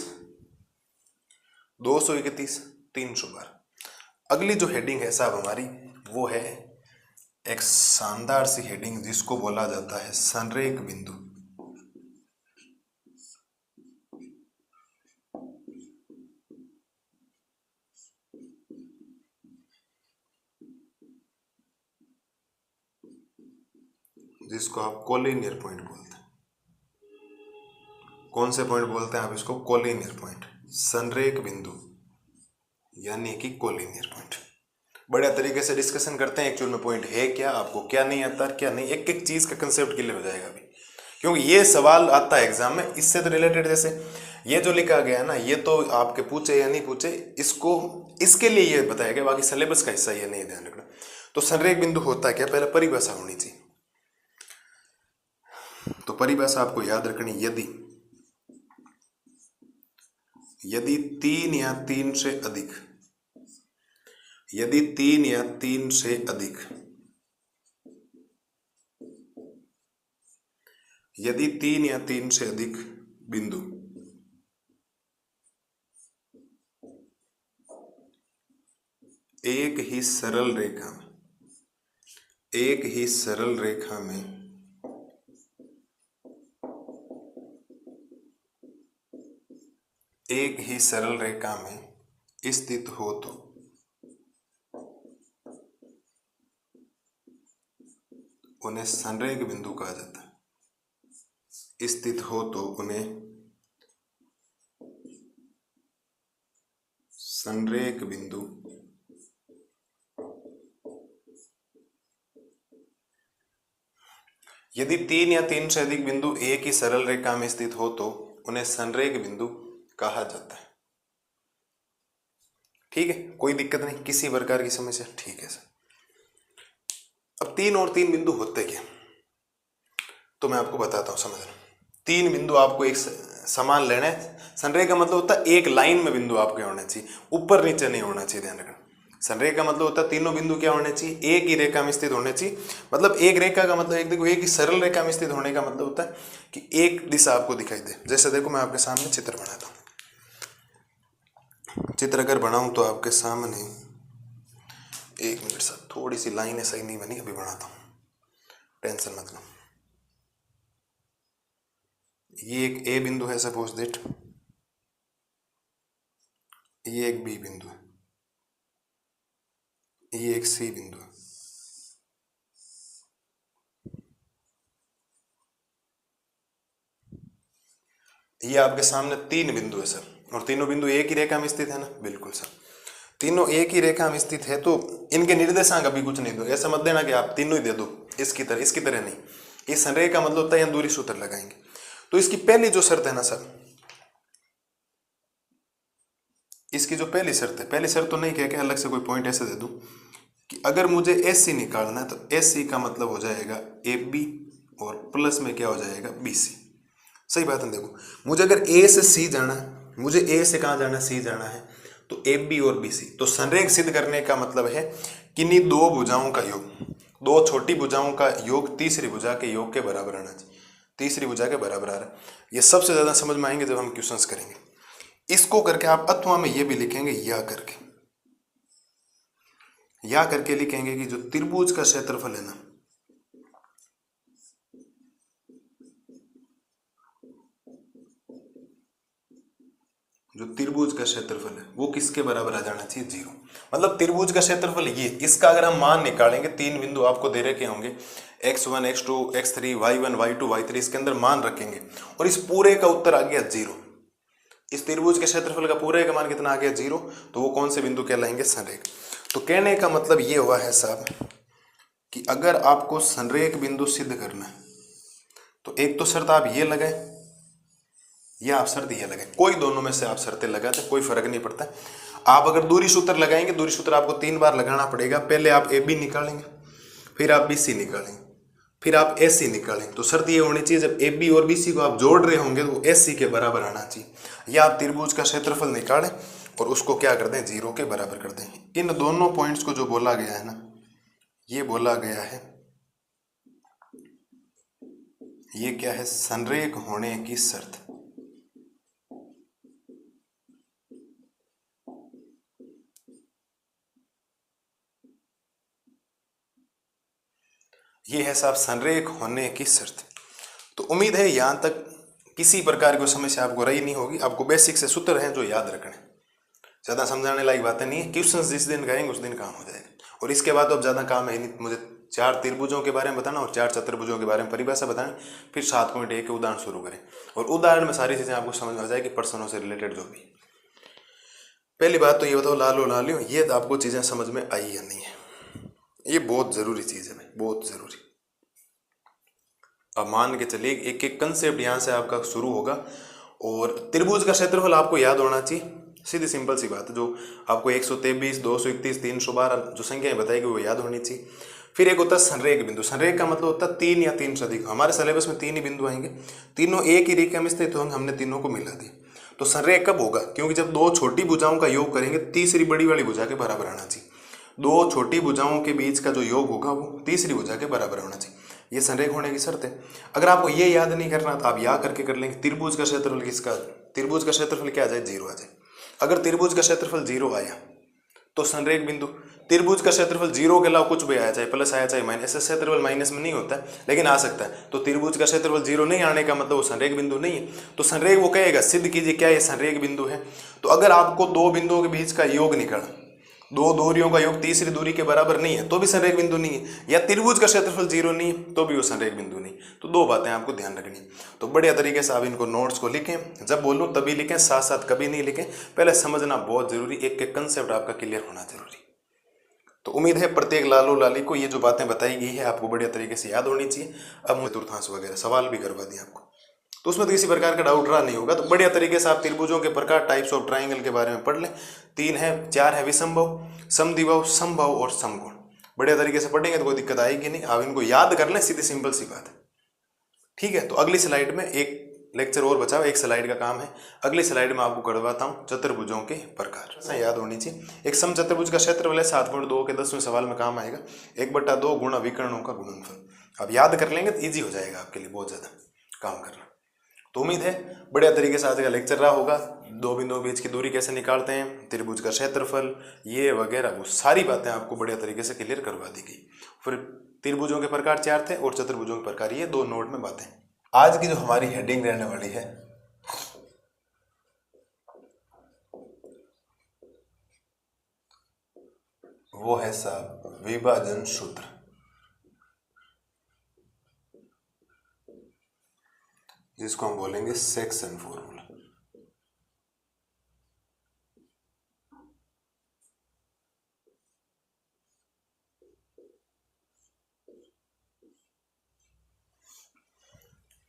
231, 312। अगली जो हेडिंग है साहब हमारी, वो है एक शानदार सी हेडिंग जिसको बोला जाता है संरेख बिंदु। जिसको आप कोलिनियर पॉइंट बोलते हैं। कौन से पॉइंट बोलते हैं आप इसको? कोलिनियर पॉइंट, संरेख बिंदु, यानी कि कोलिनियर पॉइंट। बढ़िया तरीके से डिस्कशन करते हैं एक्चुअल में पॉइंट है क्या, आपको क्या नहीं आता, क्या नहीं, एक एक चीज का कंसेप्ट क्लियर हो जाएगा अभी, क्योंकि ये सवाल आता है एग्जाम में इससे तो रिलेटेड। जैसे ये जो लिखा गया है ना, ये तो आपके पूछे या नहीं पूछे, इसको इसके लिए ये बताया गया, बाकी सिलेबस का हिस्सा ये नहीं, ध्यान रखना। तो संरेख बिंदु होता क्या, पहले परिभाषा होनी चाहिए। तो परिभाषा आपको याद रखनी, यदि 3 या 3 से अधिक, यदि 3 या 3 से अधिक, यदि 3 या 3 से अधिक बिंदु एक ही सरल रेखा में, एक ही सरल रेखा में एक ही सरल रेखा में स्थित हो तो उन्हें संरेख बिंदु कहा जाता है। स्थित हो तो उन्हें संरेख बिंदु यदि 3 या 3 से अधिक बिंदु एक ही सरल रेखा में स्थित हो तो उन्हें संरेख बिंदु कहा जाता है। ठीक है, कोई दिक्कत नहीं, किसी प्रकार की समस्या? ठीक है सर। अब 3 और 3 बिंदु होते क्या, तो मैं आपको बताता हूं, समझना। 3 बिंदु आपको एक समान लेना है। संरेख का मतलब होता है एक लाइन में बिंदु आपके होने चाहिए, ऊपर नीचे नहीं होना चाहिए, ध्यान रखना। संरेख का मतलब होता है तीनों बिंदु क्या होने चाहिए, एक ही रेखा में स्थित होने चाहिए। मतलब एक रेखा का मतलब एक देखो, एक ही सरल रेखा में स्थित होने का मतलब होता है कि एक दिशा आपको दिखाई दे। जैसे देखो मैं आपके सामने चित्र बनाता हूँ, चित्र अगर बनाऊं तो आपके सामने, एक मिनट सर, थोड़ी सी लाइनें सही नहीं बनी, अभी बनाता हूँ, टेंशन मत लो। ये एक ए बिंदु है सपोज दैट, ये एक बी बिंदु है, ये एक सी बिंदु है। ये आपके सामने 3 बिंदु है सर, और तीनों बिंदु एक ही रेखा में स्थित है ना? बिल्कुल सर, तीनों एक ही रेखा में स्थित है, तो इनके निर्देशांक अभी कुछ नहीं दो। ऐसा मत देना कि आप तीनों ही दे दो इसकी तरह नहीं। ये संरेख का मतलब होता है, यहाँ दूरी सूत्र लगाएंगे। तो इसकी पहली जो शर्त है ना सर, इसकी जो पहली शर्त है, पहली शर्त तो नहीं कह के अलग से कोई पॉइंट ऐसे दे दूं कि अगर मुझे एस सी निकालना है तो एस सी का मतलब हो जाएगा ए बी, और प्लस में क्या हो जाएगा बी सी। सही बात है। देखो मुझे अगर ए से सी जाना है, मुझे ए से कहाँ जाना है, सी जाना है, तो ए बी और बी सी। तो संरेख सिद्ध करने का मतलब है कि इन्हीं दो भुजाओं का योग, दो छोटी भुजाओं का योग तीसरी भुजा के योग के बराबर आना चाहिए, तीसरी भुजा के बराबर आ रहा है। ये सबसे ज्यादा समझ में आएंगे जब हम क्वेश्चंस करेंगे। इसको करके आप अथवा में ये भी लिखेंगे या करके लिखेंगे कि जो त्रिभुज का क्षेत्रफल है ना, जो त्रिभुज का क्षेत्रफल है वो किसके बराबर आ जाना चाहिए, 0। मतलब त्रिभुज का क्षेत्रफल ये, इसका अगर हम मान निकालेंगे, 3 बिंदु आपको दे रखे होंगे, x1 x2 x3 y1 y2 y3, इसके अंदर मान रखेंगे और इस पूरे का उत्तर आ गया 0। इस त्रिभुज के क्षेत्रफल का पूरे का मान कितना आ गया, 0। तो वो कौन से बिंदु कहलाएंगे, संरेख। तो कहने का मतलब ये हुआ है साहब कि अगर आपको संरेख बिंदु सिद्ध करना है तो एक तो शर्त आप ये लगाए या आप शर्त ये लगाए, कोई दोनों में से आप शर्तें लगाते, कोई फर्क नहीं पड़ता। आप अगर दूरी सूत्र लगाएंगे, दूरी सूत्र आपको 3 बार लगाना पड़ेगा। पहले आप ए बी निकालेंगे, फिर आप बी सी निकालेंगे, फिर आप एस सी निकालेंगे। तो शर्त ये होनी चाहिए जब ए बी और बी सी को आप जोड़ रहे होंगे तो एस सी के बराबर आना चाहिए। या आप त्रिभुज का क्षेत्रफल निकालें और उसको क्या कर दें, 0 के बराबर कर दें। इन दोनों पॉइंट्स को जो बोला गया है ना, ये बोला गया है, ये क्या है, संरेख होने की शर्त। ये है साहब संरेख होने की शर्त। तो उम्मीद है यहां तक किसी प्रकार की समस्या आपको रही नहीं होगी। आपको बेसिक से सूत्र हैं जो याद रखने, ज्यादा समझाने लायक बातें नहीं है। क्वेश्चंस जिस दिन कहेंगे उस दिन काम हो जाएगा। और इसके बाद अब ज्यादा काम है नहीं, मुझे 4 त्रिभुजों के बारे में बताना और 4 चतुर्भुजों के बारे में परिभाषा बताना, फिर 7 मिनट एक उदाहरण शुरू करें और उदाहरण में सारी चीजें आपको समझ में आ जाएगी, प्रश्नों से रिलेटेड जो भी। पहली बात तो ये बताओ, लालो ये आपको चीजें समझ में आई या नहीं है, ये बहुत जरूरी चीज है भाई, बहुत जरूरी। अब मान के चलिए एक एक कंसेप्ट यहाँ से आपका शुरू होगा। और त्रिभुज का क्षेत्रफल आपको याद होना चाहिए, सीधी सिंपल सी बात है। जो आपको 123 231 312 जो संख्याएं बताएगी वो याद होनी चाहिए। फिर एक होता है संरेख बिंदु। संरेख का मतलब होता है 3 या 3 से अधिक। हमारे सिलेबस में 3 ही बिंदु आएंगे, तीनों एक ही रेखा में स्थित होंगे, हमने तीनों को मिला दिया। तो संरेख कब होगा, क्योंकि जब दो छोटी भुजाओं का योग करेंगे तीसरी बड़ी वाली भुजा के बराबर आना चाहिए। दो छोटी भुजाओं के बीच का जो योग होगा वो तीसरी भुजा के बराबर होना चाहिए। ये संरेख होने की शर्त है। अगर आपको ये याद नहीं करना तो आप या करके कर लेंगे। त्रिभुज का क्षेत्रफल किसका, त्रिभुज का क्षेत्रफल क्या आ जाए, 0 आ जाए। अगर त्रिभुज का क्षेत्रफल 0 आया तो संरेख बिंदु। त्रिभुज का क्षेत्रफल 0 के अलावा कुछ भी आया, चाहे प्लस आया चाहे माइनस, ऐसे क्षेत्रफल माइनस में नहीं होता है लेकिन आ सकता है। तो त्रिभुज का क्षेत्रफल 0 नहीं आने का मतलब वो संरेख बिंदु नहीं है। तो संरेख वो कहेगा, सिद्ध कीजिए क्या ये संरेख बिंदु है। तो अगर आपको दो बिंदुओं के बीच का योग निकाला, दो दूरियों का योग तीसरी दूरी के बराबर नहीं है तो भी संरेख बिंदु नहीं है, या त्रिभुज का क्षेत्रफल 0 नहीं है तो भी वो संरेख बिंदु नहीं। तो दो बातें आपको ध्यान रखनी है। तो बढ़िया तरीके से आप इनको नोट्स को लिखें, जब बोलूं तभी लिखें, साथ साथ कभी नहीं लिखें। पहले समझना बहुत जरूरी, एक एक कंसेप्ट आपका क्लियर होना जरूरी। तो उम्मीद है प्रत्येक लालू लाली को ये जो बातें बताई गई है आपको बढ़िया तरीके से याद होनी चाहिए। अब मुझे चतुर्थांश वगैरह सवाल भी करवा दिए आपको, तो उसमें तो किसी प्रकार का डाउट रहा नहीं होगा। तो बढ़िया तरीके से आप त्रिभुजों के प्रकार, टाइप्स ऑफ ट्राइंगल के बारे में पढ़ लें। 3 है, 4 है विषमभुज, समद्विबाहु, समबाहु और समकोण। बढ़िया तरीके से पढ़ेंगे तो कोई दिक्कत आएगी नहीं। आप इनको याद कर लें, सीधी सिंपल सी बात है। ठीक है, तो अगली स्लाइड में एक लेक्चर और बचा, एक स्लाइड का काम है। अगली स्लाइड में आपको करवाता हूँ चतुर्भुजों के प्रकार। याद होनी चाहिए। एक समचतुर्भुज का क्षेत्रफल है 7.2 के 10वें सवाल में काम आएगा। 1/2 गुणा विकर्णों का गुणनफल। आप याद कर लेंगे तो ईजी हो जाएगा आपके लिए बहुत ज़्यादा काम करना। तो उम्मीद है बढ़िया तरीके से आज का लेक्चर रहा होगा। दो बिंदुओं के बीच की दूरी कैसे निकालते हैं, त्रिभुज का क्षेत्रफल, ये वगैरह वो सारी बातें आपको बढ़िया तरीके से क्लियर करवा दी गई। फिर त्रिभुजों के प्रकार 4 थे और चतुर्भुजों के प्रकार ये 2 नोट में बातें। आज की जो हमारी हेडिंग रहने वाली है वो है साहब विभाजन सूत्र, जिसको हम बोलेंगे सेक्शन फॉर्मूला।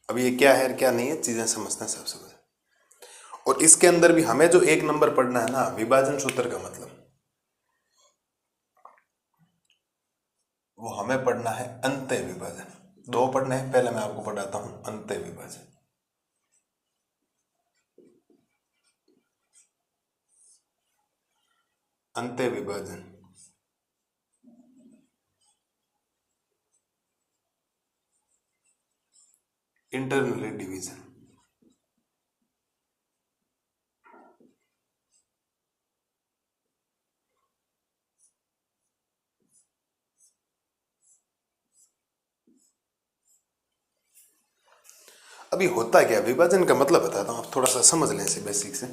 अब ये क्या है क्या नहीं है चीजें समझते हैं सबसे पहले। और इसके अंदर भी हमें जो 1 नंबर पढ़ना है ना, विभाजन सूत्र का मतलब वो हमें पढ़ना है अंत्य विभाजन। 2 पढ़ने हैं, पहले मैं आपको पढ़ाता हूं अंत्य विभाजन। अंत्य विभाजन इंटरनली डिवीजन। अभी होता क्या, विभाजन का मतलब बताता हूं, आप थोड़ा सा समझ लें इसे बेसिक से।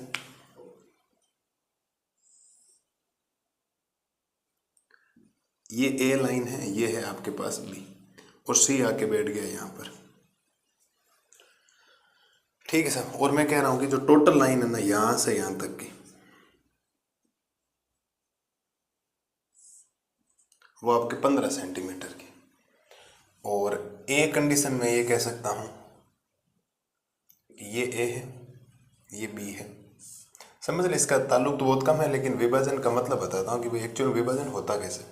ये ए लाइन है, ये है आपके पास बी, और सी आके बैठ गया यहां पर। ठीक है सर, और मैं कह रहा हूं कि जो टोटल लाइन है ना यहां से यहां तक की, वो आपके 15 सेंटीमीटर की। और ए कंडीशन में ये कह सकता हूं कि ये ए है, ये बी है। समझ लें, इसका ताल्लुक तो बहुत कम है, लेकिन विभाजन का मतलब बताता हूँ कि भाई एक्चुअल विभाजन होता कैसे।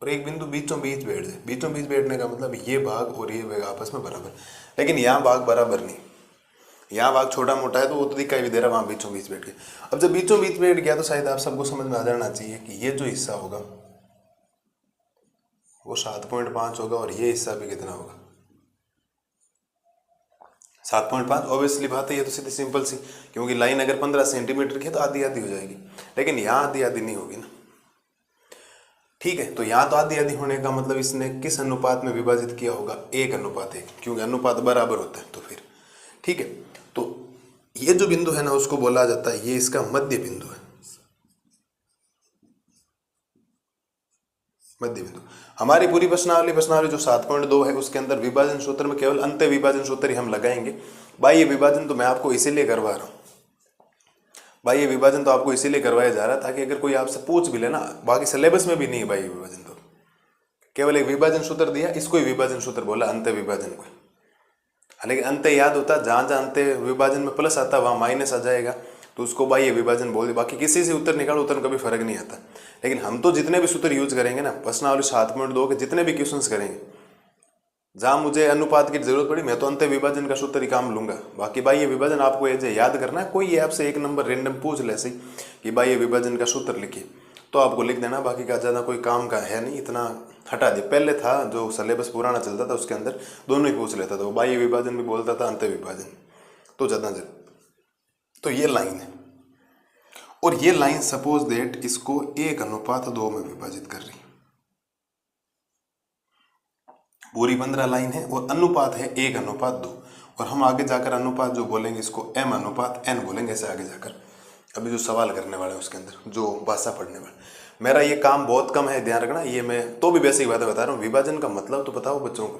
और एक बिंदु बीचों बीच बैठ जाए, बीचों बीच बैठने का मतलब ये भाग और ये भाग आपस में बराबर, लेकिन यहाँ भाग बराबर नहीं, यहाँ भाग छोटा मोटा है तो वो तो दिखाई भी दे रहा, वहाँ बीचों बीच बैठ गया। अब जब बीचों बीच बैठ गया तो शायद आप सबको समझ में आ जाना चाहिए कि ये जो हिस्सा होगा वो 7.5 होगा, और ये हिस्सा भी कितना होगा 7.5। ऑब्वियसली बात है, ये तो सीधी सिंपल सी, क्योंकि लाइन अगर 15 सेंटीमीटर की है तो आधी आधी हो जाएगी, लेकिन यहाँ आधी आधी नहीं होगी ना। ठीक है, तो यहाँ तो आधी आधी होने का मतलब इसने किस अनुपात में विभाजित किया होगा, 1:1, क्योंकि अनुपात बराबर होता है। तो फिर ठीक है, तो ये जो बिंदु है ना उसको बोला जाता है, ये इसका मध्य बिंदु है, मध्य बिंदु। हमारी पूरी प्रश्नावली जो 7.2 है उसके अंदर विभाजन सूत्र में केवल अंत्य विभाजन सूत्र ही हम लगाएंगे। बाह्य विभाजन तो मैं आपको इसीलिए करवा रहा हूँ, बाह्य विभाजन तो आपको इसीलिए करवाया जा रहा है ताकि अगर कोई आपसे पूछ भी लेना, बाकी सिलेबस में भी नहीं है बाह्य विभाजन, तो केवल एक विभाजन सूत्र दिया, इसको ही विभाजन सूत्र बोला, अंत्य विभाजन को। हालांकि अंत्य याद होता, जहां जहां अंत्य विभाजन में प्लस आता वहां माइनस आ जाएगा, तो उसको बाह्य विभाजन बोल दे। बाकी किसी से उत्तर निकालो, उत्तर में कभी फर्क नहीं आता। लेकिन हम तो जितने भी सूत्र यूज करेंगे ना, प्रश्नावली 7.2 के जितने भी क्वेश्चंस करेंगे, जहां मुझे अनुपात की जरूरत पड़ी मैं तो अंत्य विभाजन का सूत्र ही काम लूंगा। बाकी बाह्य विभाजन आपको ये याद करना है। कोई आपसे 1 नंबर रेंडम पूछ ले सही कि बाह्य विभाजन का सूत्र लिखिए, तो आपको लिख देना, बाकी का ज़्यादा कोई काम का है नहीं, इतना हटा दिया। पहले था जो सिलेबस पुराना चलता था उसके अंदर दोनों ही पूछ लेता था, वो बाह्य विभाजन भी बोलता था, अंत्य विभाजन, तो ज़्यादा तो ये लाइन है, और ये लाइन सपोज दैट इसको 1:2 में विभाजित कर रही है। पूरी 15 लाइन है और अनुपात है 1:2, और हम आगे जाकर अनुपात जो बोलेंगे इसको m/n बोलेंगे, ऐसे आगे जाकर अभी जो सवाल करने वाले हैं उसके अंदर जो भाषा पढ़ने वाले। मेरा ये काम बहुत कम है, ध्यान रखना, ये मैं तो भी बेसिक बातें बता रहा हूँ। विभाजन का मतलब तो बताओ बच्चों को,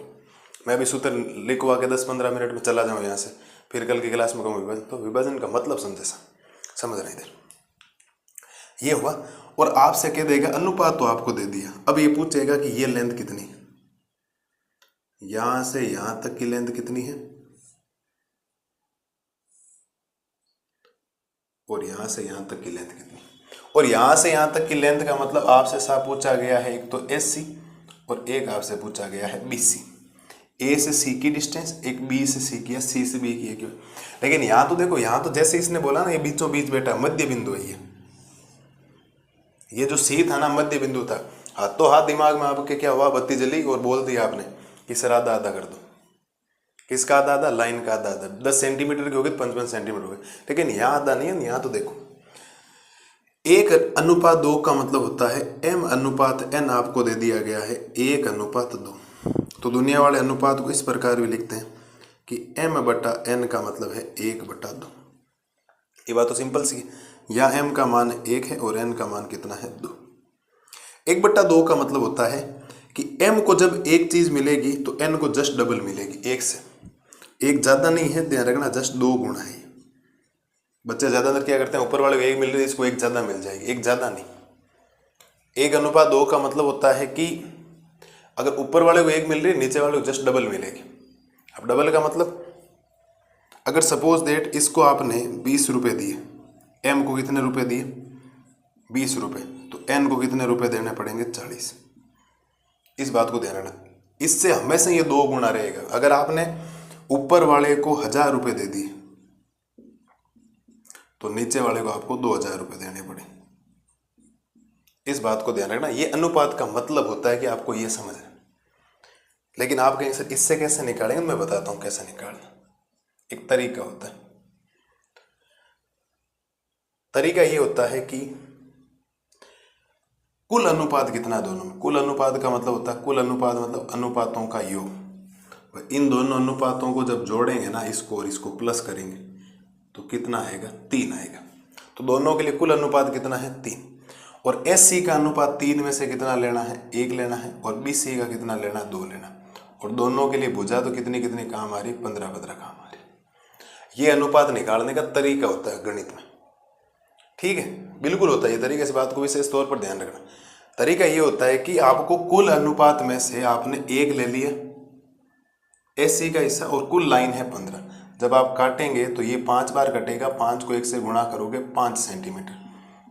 मैं अभी सूत्र लिखवा के 10-15 मिनट में चला जाऊँ यहाँ से, फिर कल की क्लास में कहूँ विभाजन, तो विभाजन का मतलब समझना इधर। ये हुआ। और आपसे कह देगा अनुपात तो आपको दे दिया, अब ये पूछेगा कि ये लेंथ कितनी है, यहां से यहां तक की लेंथ कितनी है और यहां से यहां तक की लेंथ कितनी है। और यहां से यहां तक की लेंथ का मतलब आपसे साफ पूछा गया है एक तो एस सी और एक आपसे पूछा गया है बी सी। ए से सी की डिस्टेंस, एक बी से सी की है, सी से बी की है क्यों। लेकिन यहां तो देखो, यहां तो जैसे इसने बोला ना ये बीचों बीच बैठा मध्य बिंदु है, ये जो सी था ना मध्य बिंदु था। हाथों हाथ दिमाग में आपके क्या हुआ, बत्ती जली और बोल दिया आपने कि सर आधा आधा कर दो। किसका आधा आधा, लाइन का आधा आधा। 10 सेंटीमीटर की होगी 55 सेंटीमीटर हो गए, लेकिन यहाँ आधा नहीं है। यहाँ तो देखो 1:2 का मतलब होता है m अनुपात n आपको दे दिया गया है 1:2। तो दुनिया वाले अनुपात को इस प्रकार भी लिखते हैं कि m/n का मतलब है 1/2। ये बात तो सिंपल सी है, या m का मान 1 है और n का मान कितना है 2। 1/2 का मतलब होता है कि m को जब एक चीज मिलेगी तो n को जस्ट डबल मिलेगी, एक से एक ज्यादा नहीं है, ध्यान रखना, जस्ट 2 गुना है। बच्चे ज्यादातर क्या करते हैं, ऊपर वाले को एक मिल रही है इसको एक ज्यादा मिल जाएगी, एक ज्यादा नहीं। 1:2 का मतलब होता है कि अगर ऊपर वाले को एक मिल रही है नीचे वाले को जस्ट डबल मिलेगी। अब डबल का मतलब, अगर सपोज डेट इसको आपने 20 रुपए दिए, m को कितने रुपए दिए 20 रुपए, तो n को कितने रुपए देने पड़ेंगे 40। इस बात को ध्यान रखना, इससे हमेशा ये 2 गुना रहेगा। अगर आपने ऊपर वाले को 1000 रुपए दे दिए तो नीचे वाले को आपको 2000 रुपए देने पड़े। इस बात को ध्यान रखना, ये अनुपात का मतलब होता है कि आपको ये समझना। लेकिन आप कहेंगे सर इससे कैसे निकालेंगे, मैं बताता हूं कैसे निकालना। एक तरीका होता है, तरीका ये होता है कि कुल अनुपात कितना है दोनों में। कुल अनुपात का मतलब होता है, कुल अनुपात मतलब अनुपातों का योग। इन दोनों अनुपातों को जब जोड़ेंगे ना, इसको और इसको प्लस करेंगे तो कितना आएगा 3 आएगा। तो दोनों के लिए कुल अनुपात कितना है 3। और एस सी का अनुपात 3 में से कितना लेना है 1 लेना है, और बी सी का कितना लेना है 2 लेना। और दोनों के लिए भुजा तो कितनी कितनी काम आ रही, 15-15 काम आ रही। ये अनुपात निकालने का तरीका होता है गणित में, ठीक है, बिल्कुल होता है ये तरीका। इस बात को विशेष तौर पर ध्यान रखना। तरीका ये होता है कि आपको कुल अनुपात में से आपने 1 ले लिया एस सी का हिस्सा, और कुल लाइन है 15। जब आप काटेंगे तो ये 5 बार कटेगा, 5 को 1 से गुणा करोगे 5 सेंटीमीटर,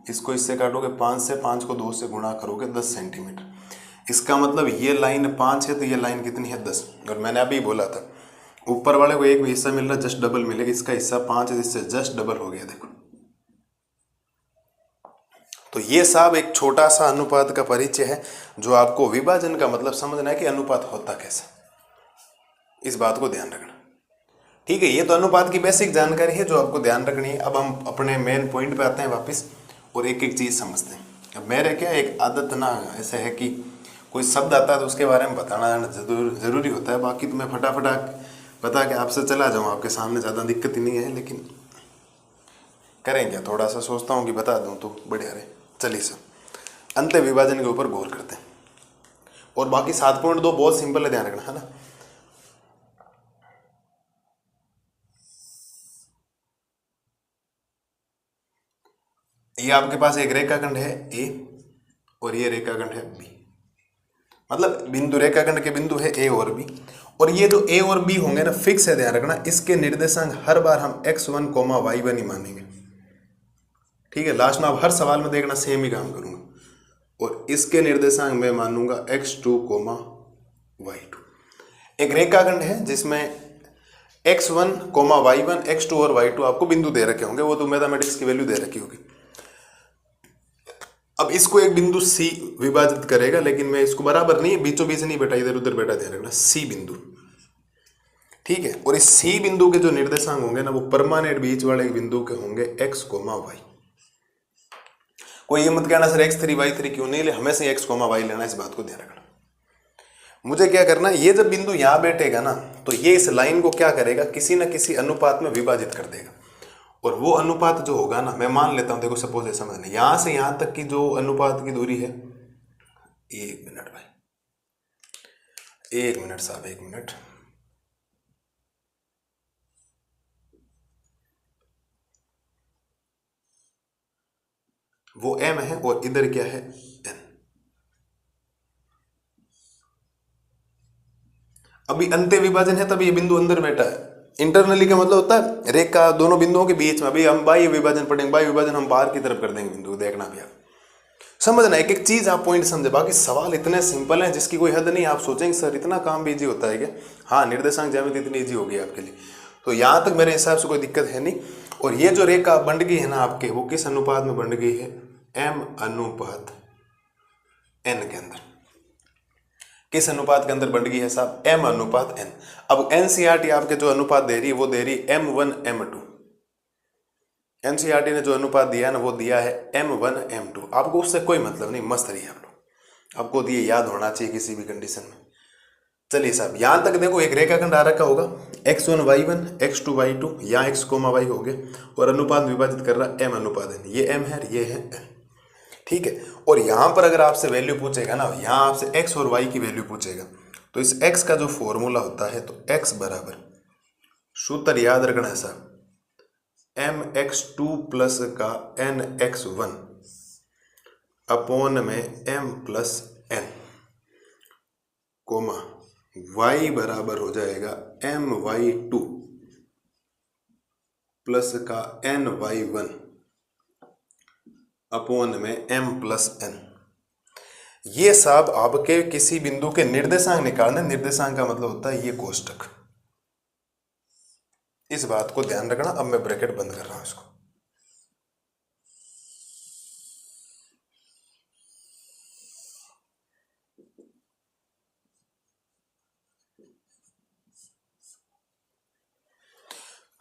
इसको इससे काटोगे 5 से, 5 को 2 से गुणा करोगे 10 सेंटीमीटर। इसका मतलब ये लाइन 5 है तो ये लाइन कितनी है 10। और मैंने अभी बोला था ऊपर वाले को एक भी हिस्सा मिल रहा है जस्ट डबल मिलेगा, इसका हिस्सा 5 है इससे जस्ट डबल हो गया। देखो तो ये साहब एक छोटा सा अनुपात का परिचय है, जो आपको विभाजन का मतलब समझना है कि अनुपात होता कैसे। इस बात को ध्यान रखना, ठीक है। ये तो अनुपात की बेसिक जानकारी है जो आपको ध्यान रखनी है। अब हम अपने मेन पॉइंट पे आते हैं वापस और एक एक चीज समझते हैं। अब मेरे क्या एक आदत ना ऐसे है कि कोई शब्द आता है तो उसके बारे में बताना जरूरी होता है। बाकी तो मैं फटाफट बता के आपसे चला जाऊँ, आपके सामने ज़्यादा दिक्कत ही नहीं है, लेकिन करेंगे थोड़ा सा सोचता हूँ कि बता दूँ तो बढ़िया रहे। चलिए सर अंत विभाजन के ऊपर गौर करते हैं। और बाकी 7.2 बहुत सिंपल है, ध्यान रखना है ना। ये आपके पास एक रेखाखंड है ए और ये रेखाखंड है बी, मतलब बिंदु रेखाखंड के बिंदु है ए और बी। और ये जो ए और बी होंगे ना फिक्स है, ध्यान रखना, इसके निर्देशांक हर बार हम x1, y1 ही मानेंगे, ठीक है। लास्ट में आप हर सवाल में देखना सेम ही काम करूंगा। और इसके निर्देशांक मैं मानूंगा x2, y2। एक रेखाखंड है जिसमें x1, y1, x2 और y2 आपको बिंदु दे रखे होंगे, वो तो मैथमेटिक्स की वैल्यू दे रखी होगी। अब इसको एक बिंदु C विभाजित करेगा, लेकिन मैं इसको बराबर नहीं, बीचों बीच नहीं बैठा, इधर उधर बैठा, ध्यान रखना C बिंदु, ठीक है। और इस C बिंदु के जो निर्देशांक होंगे ना वो परमानेंट बीच वाले बिंदु के होंगे x, y। कोई ये मत कहना सर x3, y3 क्यों नहीं ले, हमेशा x, y लेना, इस बात को ध्यान रखना। मुझे क्या करना, ये जब बिंदु यहां बैठेगा ना तो ये इस लाइन को क्या करेगा, किसी ना किसी अनुपात में विभाजित कर देगा। और वो अनुपात जो होगा ना, मैं मान लेता हूं, देखो सपोज है, समझना, यहां से यहां तक की जो अनुपात की दूरी है, 1 मिनट भाई, 1 मिनट साहब, 1 मिनट। वो m है और इधर क्या है n। अभी अंत्य विभाजन है तब ये बिंदु अंदर बैठा है। इंटरनली का मतलब होता है रेखा दोनों बिंदुओं के बीच में। अभी हम बाह्य विभाजन पढ़ेंगे, बाह्य विभाजन हम बाहर की तरफ कर देंगे बिंदु, देखना भी आप समझना, एक एक चीज आप पॉइंट समझे। बाकी सवाल इतने सिंपल हैं जिसकी कोई हद नहीं। आप सोचेंगे सर इतना काम भी इजी होता है क्या? हाँ, निर्देशांक ज्यामिति इतनी इजी होगी आपके लिए, तो यहाँ तक मेरे हिसाब से कोई दिक्कत है नहीं। और ये जो रेखा बन गई है ना आपके, वो किस अनुपात में बन गई है? m अनुपात n के अंदर। किस अनुपात के अंदर बन गई है साहब? m अनुपात n। अब एनसीईआरटी आपके जो अनुपात दे रही है वो दे रही है m1 m2। एनसीईआरटी ने जो अनुपात दिया ना वो दिया है m1 m2। आपको उससे कोई मतलब नहीं, मस्त रहिए आप लोग, आपको ये याद होना चाहिए किसी भी कंडीशन में। चलिए साहब, यहां तक देखो एक रेखाखंड आ रखा होगा, x1 y1 x2 y2, यहाँ x, y हो गया और अनुपात विभाजित कर रहा m अनुपात n। ये m है, ये है n, ठीक है। और यहां पर अगर आपसे वैल्यू पूछेगा ना, यहां आपसे x और y की वैल्यू पूछेगा, तो इस x का जो फॉर्मूला होता है, तो x बराबर, सूत्र याद रखना है साहब, mx2 प्लस का nx1 अपॉन में m plus n, comma y बराबर हो जाएगा my2 प्लस का ny1 अपॉन में m प्लस n। ये साहब आपके किसी बिंदु के निर्देशांक निकालना। निर्देशांक का मतलब होता है ये कोष्टक। इस बात को ध्यान रखना। अब मैं ब्रैकेट बंद कर रहा हूं इसको।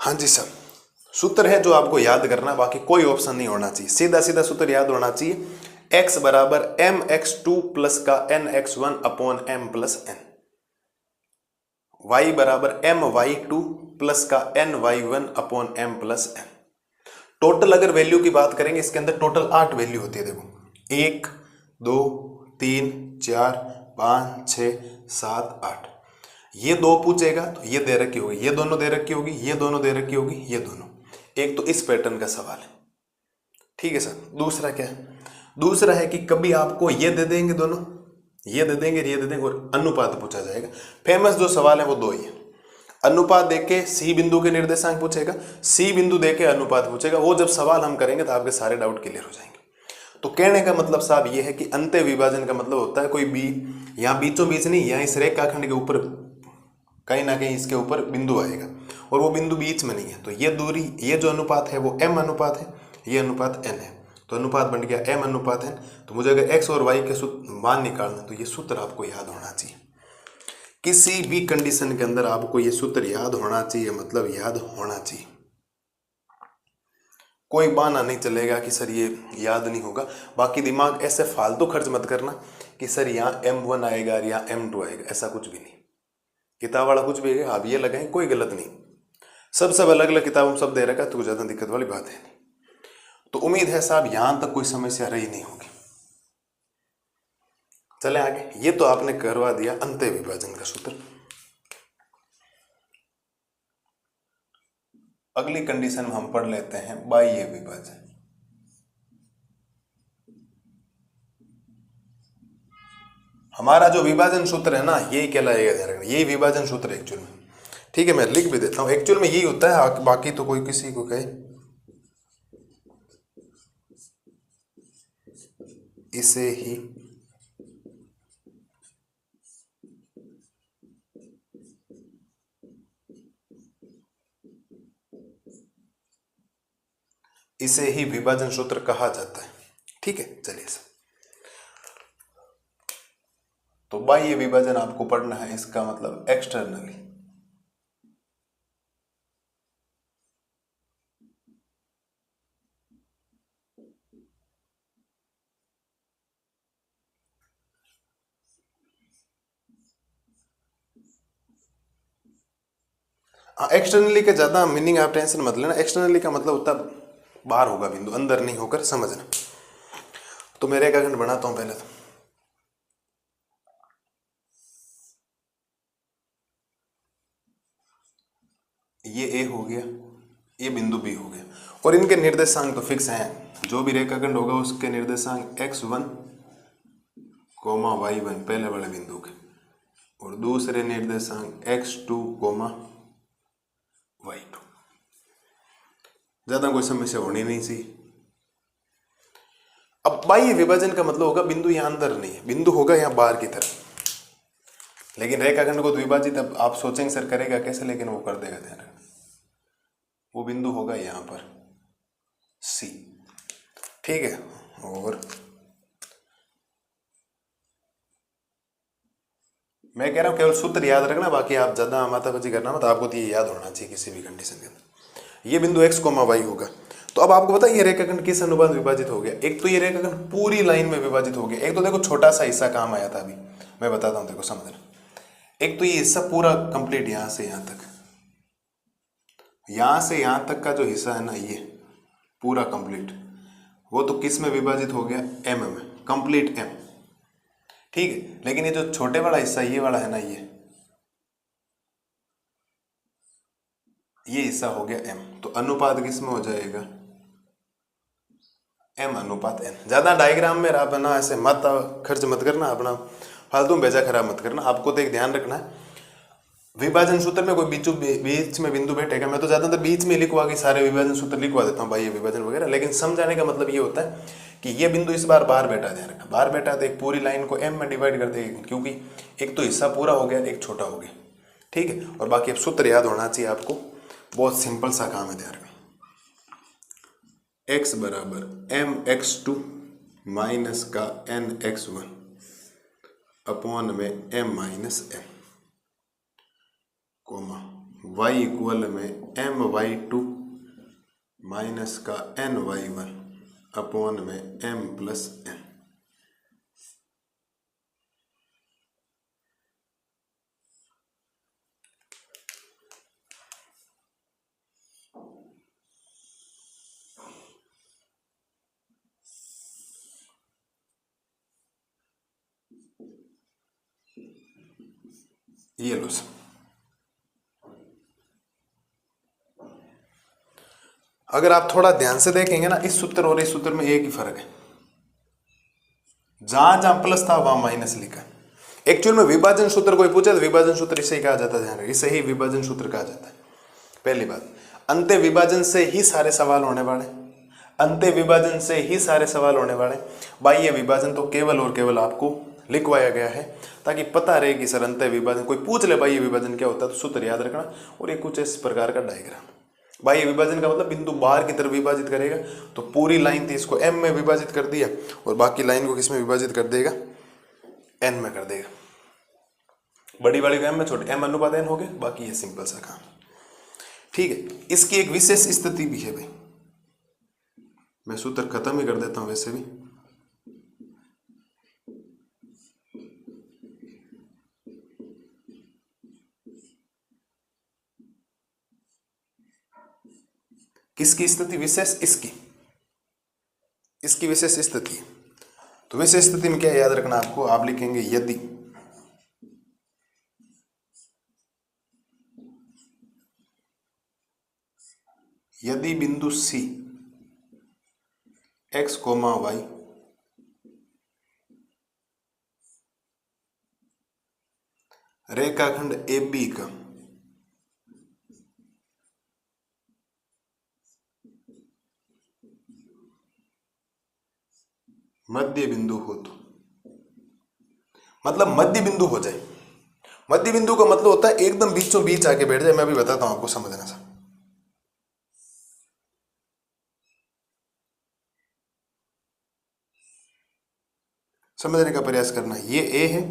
हाँ जी साहब, सूत्र है जो आपको याद करना, बाकी कोई ऑप्शन नहीं होना चाहिए, सीधा सीधा सूत्र याद होना चाहिए। x बराबर mx2 प्लस का nx1 upon m plus n, y बराबर my2 प्लस का ny1 upon m plus n। Total अगर वैल्यू की बात करेंगे, इसके अंदर टोटल 8 वैल्यू होती है। देखो 1 2 3 4 5 6 7 8। ये दो पूछेगा तो ये दे रखी होगी, ये दोनों दे रखी होगी, ये दोनों दे रखी होगी, ये दोनों। एक तो इस पैटर्न का सवाल है, ठीक है सर। दूसरा क्या है? दूसरा है कि कभी आपको ये दे देंगे, दोनों ये दे देंगे, ये दे देंगे और अनुपात पूछा जाएगा। फेमस जो सवाल है वो दो ही है। अनुपात देके सी बिंदु के निर्देशांक पूछेगा, सी बिंदु देके अनुपात पूछेगा। वो जब सवाल हम करेंगे तो आपके सारे डाउट क्लियर हो जाएंगे। तो कहने का मतलब साहब ये है कि अंत्य विभाजन का मतलब होता है कोई बी, यहाँ बीचों बीच नहीं, यहाँ इस रेखाखंड के ऊपर कहीं ना कहीं इसके ऊपर बिंदु आएगा और वो बिंदु बीच में नहीं है, तो ये दूरी, ये जो अनुपात है वो m अनुपात है, ये अनुपात n है, तो अनुपात बन गया m अनुपात n। तो मुझे अगर x और y के मान निकालना, तो ये सूत्र आपको याद होना चाहिए। किसी भी कंडीशन के अंदर आपको ये सूत्र याद होना चाहिए, मतलब याद होना चाहिए। कोई बहाना नहीं चलेगा कि सर ये याद नहीं होगा। बाकी दिमाग ऐसे फालतू खर्च मत करना कि सर यहाँ m1 आएगा या यहाँ m2 आएगा, ऐसा कुछ भी नहीं। किताब वाला कुछ भी है, आप ये लगाएं, कोई गलत नहीं। सब अलग अलग किताबों में सब दे रखा है, तो ज़्यादा दिक्कत वाली बात है नहीं। तो उम्मीद है साहब यहाँ तक कोई समस्या रही नहीं होगी। चले आगे। ये तो आपने करवा दिया अंत्य विभाजन का सूत्र। अगली कंडीशन में हम पढ़ लेते हैं बाह्य विभाजन। हमारा जो विभाजन सूत्र है ना, यही कहलाएगा, ध्यान रखना, यही विभाजन सूत्र है एक्चुअल में। ठीक है, मैं लिख भी देता हूं, एक्चुअल में यही होता है, बाकी तो कोई किसी को कहे इसे ही विभाजन सूत्र कहा जाता है। ठीक है, चलिए सर। तो बाह्य विभाजन आपको पढ़ना है, इसका मतलब एक्सटर्नली। एक्सटर्नली का ज्यादा मीनिंग आप टेंशन मत लेना। एक्सटर्नली का मतलब होता है बाहर होगा बिंदु, अंदर नहीं होकर, समझना। तो मैं रेखाखंड बनाता हूं पहले। तो ये ए हो गया, ये बिंदु बी हो गया, और इनके निर्देशांक तो फिक्स हैं, जो भी रेखाखंड होगा उसके निर्देशांक x1, y1 पहले वाले बिंदु के, और दूसरे निर्देशांक x2, y2। ज्यादा कोई समस्या होनी नहीं चाहिए। अब बाह्य विभाजन का मतलब होगा बिंदु यहां अंदर नहीं है, बिंदु होगा यहां बाहर की तरफ, लेकिन रेखाखंड को द्विभाजित अब आप सोचेंगे सर करेगा कैसे, लेकिन वो कर देगा, ध्यान रखना। वो बिंदु होगा यहां पर C, ठीक है। और मैं कह रहा हूं केवल सूत्र याद रखना, बाकी आप ज्यादा माताबाजी करना मत, आपको तो ये याद होना चाहिए किसी भी कंडीशन के अंदर। ये बिंदु x, y होगा। तो अब आपको पता है ये रेखाखंड किस अनुपात विभाजित हो गया। एक तो ये रेखाखंड पूरी लाइन में विभाजित हो गया, एक तो देखो छोटा सा हिस्सा काम आया था, अभी मैं बताता हूं, देखो समझना। एक तो ये हिस्सा पूरा कंप्लीट यहां से यहां तक, यहां से यहां तक का जो हिस्सा है ना, ये पूरा कंप्लीट, वो तो किस में विभाजित हो गया, m में, कंप्लीट m, ठीक है। लेकिन ये जो छोटे वाला हिस्सा ये वाला है ना, ये हिस्सा हो गया m, तो अनुपात किस में हो जाएगा, m अनुपात n। ज्यादा डायग्राम में आप ना ऐसे मत खर्च मत करना, अपना फालतू में भेजा खराब मत करना। आपको तो एक ध्यान रखना है, विभाजन सूत्र में कोई बीच में बिंदु बैठेगा, मैं तो ज्यादातर बीच में लिखवा के सारे विभाजन सूत्र लिखवा देता हूँ, बाह्य विभाजन वगैरह, लेकिन समझाने का मतलब ये होता है कि ये बिंदु इस बार बाहर बैठा, ध्यान रखना, बाहर बैठा तो एक पूरी लाइन को m में डिवाइड कर देगा, क्योंकि एक तो हिस्सा पूरा हो गया, एक छोटा हो गया, ठीक है। और बाकी अब सूत्र याद होना चाहिए आपको, बहुत सिंपल सा काम है, ध्यान रखना। x बराबर mx2 माइनस का nx1 अपॉन में m minus m, comma y equal में my2 माइनस का ny1 अपॉन में m प्लस n। ये लो सब। अगर आप थोड़ा ध्यान से देखेंगे ना, इस सूत्र और इस सूत्र में एक ही फर्क है, जहां जहां प्लस था वहां माइनस लिखा। एक्चुअल में विभाजन सूत्र कोई पूछे तो विभाजन सूत्र इसे ही कहा जाता है, ध्यान रखिए, इसे ही विभाजन सूत्र कहा जाता है। पहली बात, अंत्य विभाजन से ही सारे सवाल होने वाले, अंत्य विभाजन से ही सारे सवाल होने वाले। बाह्य विभाजन तो केवल और केवल आपको लिखवाया गया है ताकि पता रहे कि सर अंत्य विभाजन कोई पूछ ले बाह्य विभाजन क्या होता है, तो सूत्र याद रखना। और ये कुछ इस प्रकार का डायग्राम, बाह्य विभाजन का मतलब बिंदु बाहर की तरफ विभाजित करेगा, तो पूरी लाइन थी इसको m में विभाजित कर दिया, और बाकी लाइन को किस में विभाजित कर देगा, n में कर देगा। बड़ी वाली को m में, छोटी m अनुपात n हो गया, बाकी ये सिंपल सा काम, ठीक है। इसकी एक विशेष स्थिति भी है भाई, मैं सूत्र खत्म ही कर देता हूं वैसे भी। किसकी स्थिति विशेष, इसकी विशेष स्थिति। तो विशेष स्थिति में क्या याद रखना आपको, आप लिखेंगे यदि बिंदु C x, y रेखाखंड AB का मध्य बिंदु हो, तो मतलब मध्य बिंदु हो जाए। मध्य बिंदु का मतलब होता है एकदम बीचों बीच आके बैठ जाए। मैं अभी बताता हूं आपको, समझना सा। समझने का प्रयास करना। ये A है,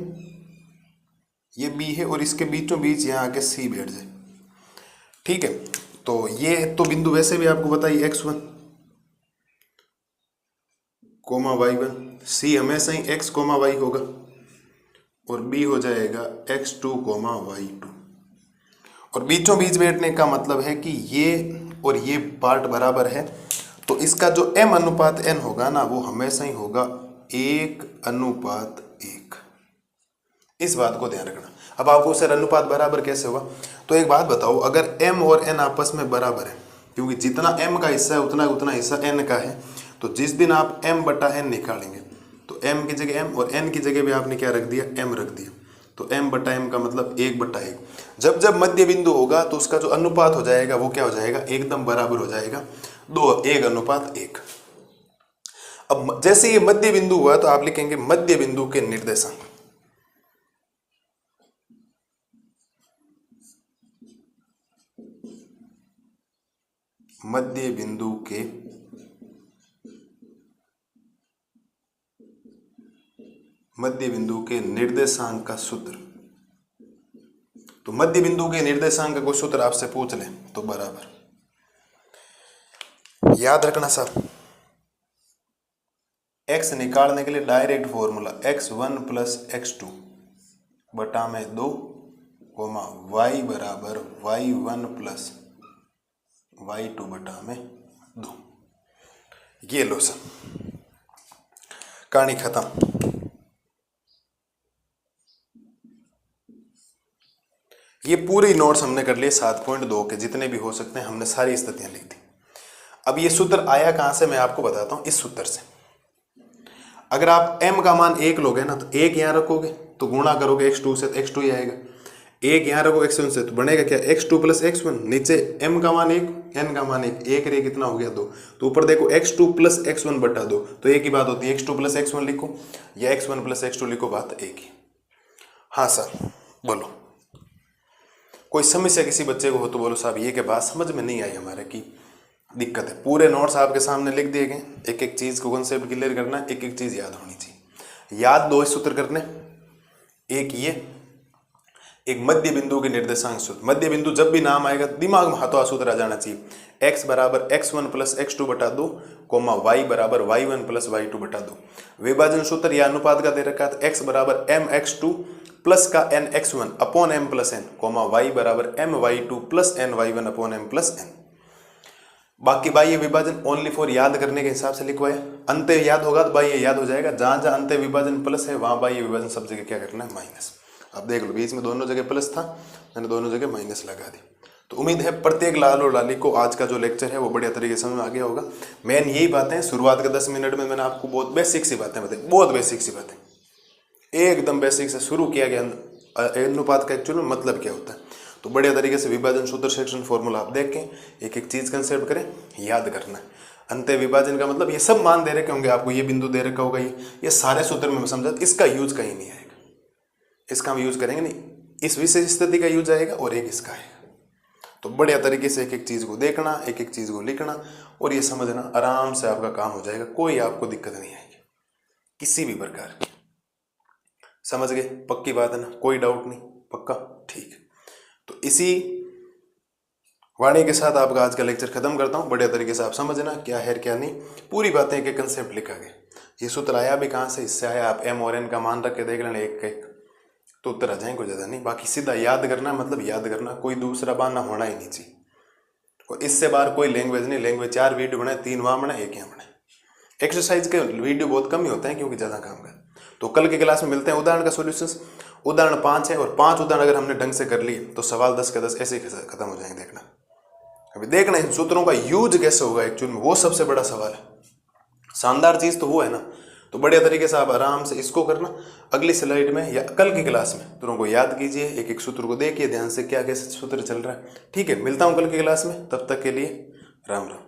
ये B है, और इसके बीचों बीच यहां आके C बैठ जाए, ठीक है। तो ये तो बिंदु वैसे भी आपको बताइए x1, y1, C हमेशा ही x, y होगा, और B हो जाएगा x2, y2। और बीचों बीच बैठने का मतलब है कि ये और ये पार्ट बराबर है, तो इसका जो m अनुपात n होगा ना, वो हमेशा ही होगा 1:1। इस बात को ध्यान रखना। अब आपको सर अनुपात बराबर कैसे होगा, तो एक बात बताओ, अगर m और n आपस में बराबर है, क्योंकि जितना m का हिस्सा है उतना हिस्सा n का है, तो जिस दिन आप m बटा n निकालेंगे तो m की जगह m और n की जगह भी आपने क्या रख दिया, m रख दिया। तो m बटा m का मतलब 1/1। जब जब मध्य बिंदु होगा तो उसका जो अनुपात हो जाएगा वो क्या हो जाएगा, एकदम बराबर हो जाएगा 1:1। अब जैसे ये मध्य बिंदु हुआ तो आप लिखेंगे मध्य बिंदु के निर्देशांक। मध्य बिंदु के निर्देशांक का सूत्र। तो मध्य बिंदु के निर्देशांक का कोई सूत्र आपसे पूछ ले तो बराबर याद रखना साहब। x निकालने के लिए direct formula x1 plus x2 बटा में 2 कोमा y बराबर y1 प्लस y2 बटा में 2। ये लो सर, कहानी खत्म। ये पूरी नोट्स हमने कर लिए 7.2 के, जितने भी हो सकते हैं हमने सारी स्थितियां लिख दी। अब ये सूत्र आया कहां से मैं आपको बताता हूं, इस सूत्र से। अगर आप m का मान 1 लोगे ना तो 1 यहां रखोगे तो गुणा करोगे x2 से तो x2 ही आएगा। 1 यहां रखोगे x1 से तो बनेगा क्या, x2 प्लस x1। नीचे m का मान 1, n का मान 1, 1 रे कितना हो गया 2। तो ऊपर देखो x2 प्लस x1 बटा 2, तो एक ही बात होती है, x2 प्लस x1 लिखो या x1 प्लस x2 लिखो, बात एक ही। हाँ सर बोलो, कोई समस्या किसी बच्चे को हो तो बोलो साहब ये के बात समझ में नहीं आई हमारे की दिक्कत है। पूरे नोट्स आपके सामने लिख दिए गए, एक एक चीज को कंसेप्ट क्लियर करना, एक एक चीज याद होनी चाहिए। याद 2 सूत्र करने, एक ये, एक मध्य बिंदु के निर्देशांक सूत्र। मध्य बिंदु जब भी नाम आएगा दिमाग में हाथों हाथ सूत्र आ जाना चाहिए। x बराबर x1 प्लस x2 बटा 2 कोमा y बराबर y1 प्लस y2 बटा 2। विभाजन सूत्र या अनुपात का दे रखा है, x बराबर mx2 प्लस का nx1 upon m plus n comma y बराबर my2 plus ny1 upon m plus n। बाकी बाह्य विभाजन ओनली फॉर याद करने के हिसाब से लिखवाया। अंत याद होगा तो बाह्य याद हो जाएगा, जहां जहां अंत विभाजन प्लस है वहां बाह्य विभाजन सब जगह क्या करना है, माइनस। अब देख लो बीच में दोनों जगह प्लस था, मैंने दोनों जगह माइनस लगा दी। तो उम्मीद है प्रत्येक लाल और लाली को आज का जो लेक्चर है वो बढ़िया तरीके से समझ में आ गया होगा। मेन यही बातें शुरुआत के 10 मिनट में मैंने आपको बहुत बेसिक सी बातें बताई, बहुत बेसिक सी बातें, एकदम बेसिक से शुरू किया गया। अनुपात का एक्चुअल में मतलब क्या होता है, तो बढ़िया तरीके से विभाजन सूत्र सेक्शन फॉर्मूला आप देख के एक एक चीज कंसेप्ट करें, याद करना है। अंत विभाजन का मतलब ये सब मान दे रखे होंगे आपको, ये बिंदु दे रखा होगा, ये सारे सूत्र में समझा, इसका यूज कहीं नहीं आएगा, इसका हम यूज करेंगे नहीं, इस विशेष स्थिति का यूज आएगा और एक इसका आएगा। तो बढ़िया तरीके से एक एक चीज को देखना, एक एक चीज को लिखना और ये समझना, आराम से आपका काम हो जाएगा, कोई आपको दिक्कत नहीं आएगी किसी भी प्रकार की। समझ गए, पक्की बात है ना, कोई डाउट नहीं, पक्का ठीक है। तो इसी वाणी के साथ आपका आज का लेक्चर खत्म करता हूँ। बढ़िया तरीके से आप समझना क्या है क्या नहीं, पूरी बातें के कंसेप्ट लिखा गया। ये सूत्र आया भी कहाँ से, इससे आया। आप m और n का मान रख के देख लेना एक एक, तो उत्तर आ जाएंगे, कोई ज़्यादा नहीं। बाकी सीधा याद करना, मतलब याद करना, कोई दूसरा बहाना होना ही नहीं चाहिए। इससे बाहर कोई लैंग्वेज नहीं। लैंग्वेज 4 वीडियो बनाए, 3 वहाँ बनाए, 1 यहाँ बनाए। एक्सरसाइज के वीडियो बहुत कम ही होते हैं क्योंकि ज़्यादा काम का। तो कल की क्लास में मिलते हैं उदाहरण का सॉल्यूशंस। उदाहरण 5 है और 5 उदाहरण अगर हमने ढंग से कर लिए तो सवाल 10 के 10 ऐसे ही खत्म हो जाएंगे। देखना, अभी देखना इन सूत्रों का यूज कैसे होगा एक्चुअल में, वो सबसे बड़ा सवाल है। शानदार चीज तो वो है ना। तो बढ़िया तरीके से आप आराम से इसको करना। अगली स्लाइड में या कल की क्लास में सूत्रों को याद कीजिए, एक एक सूत्र को देखिए ध्यान से क्या कैसे सूत्र चल रहा है। ठीक है, मिलता हूं कल की क्लास में, तब तक के लिए राम राम।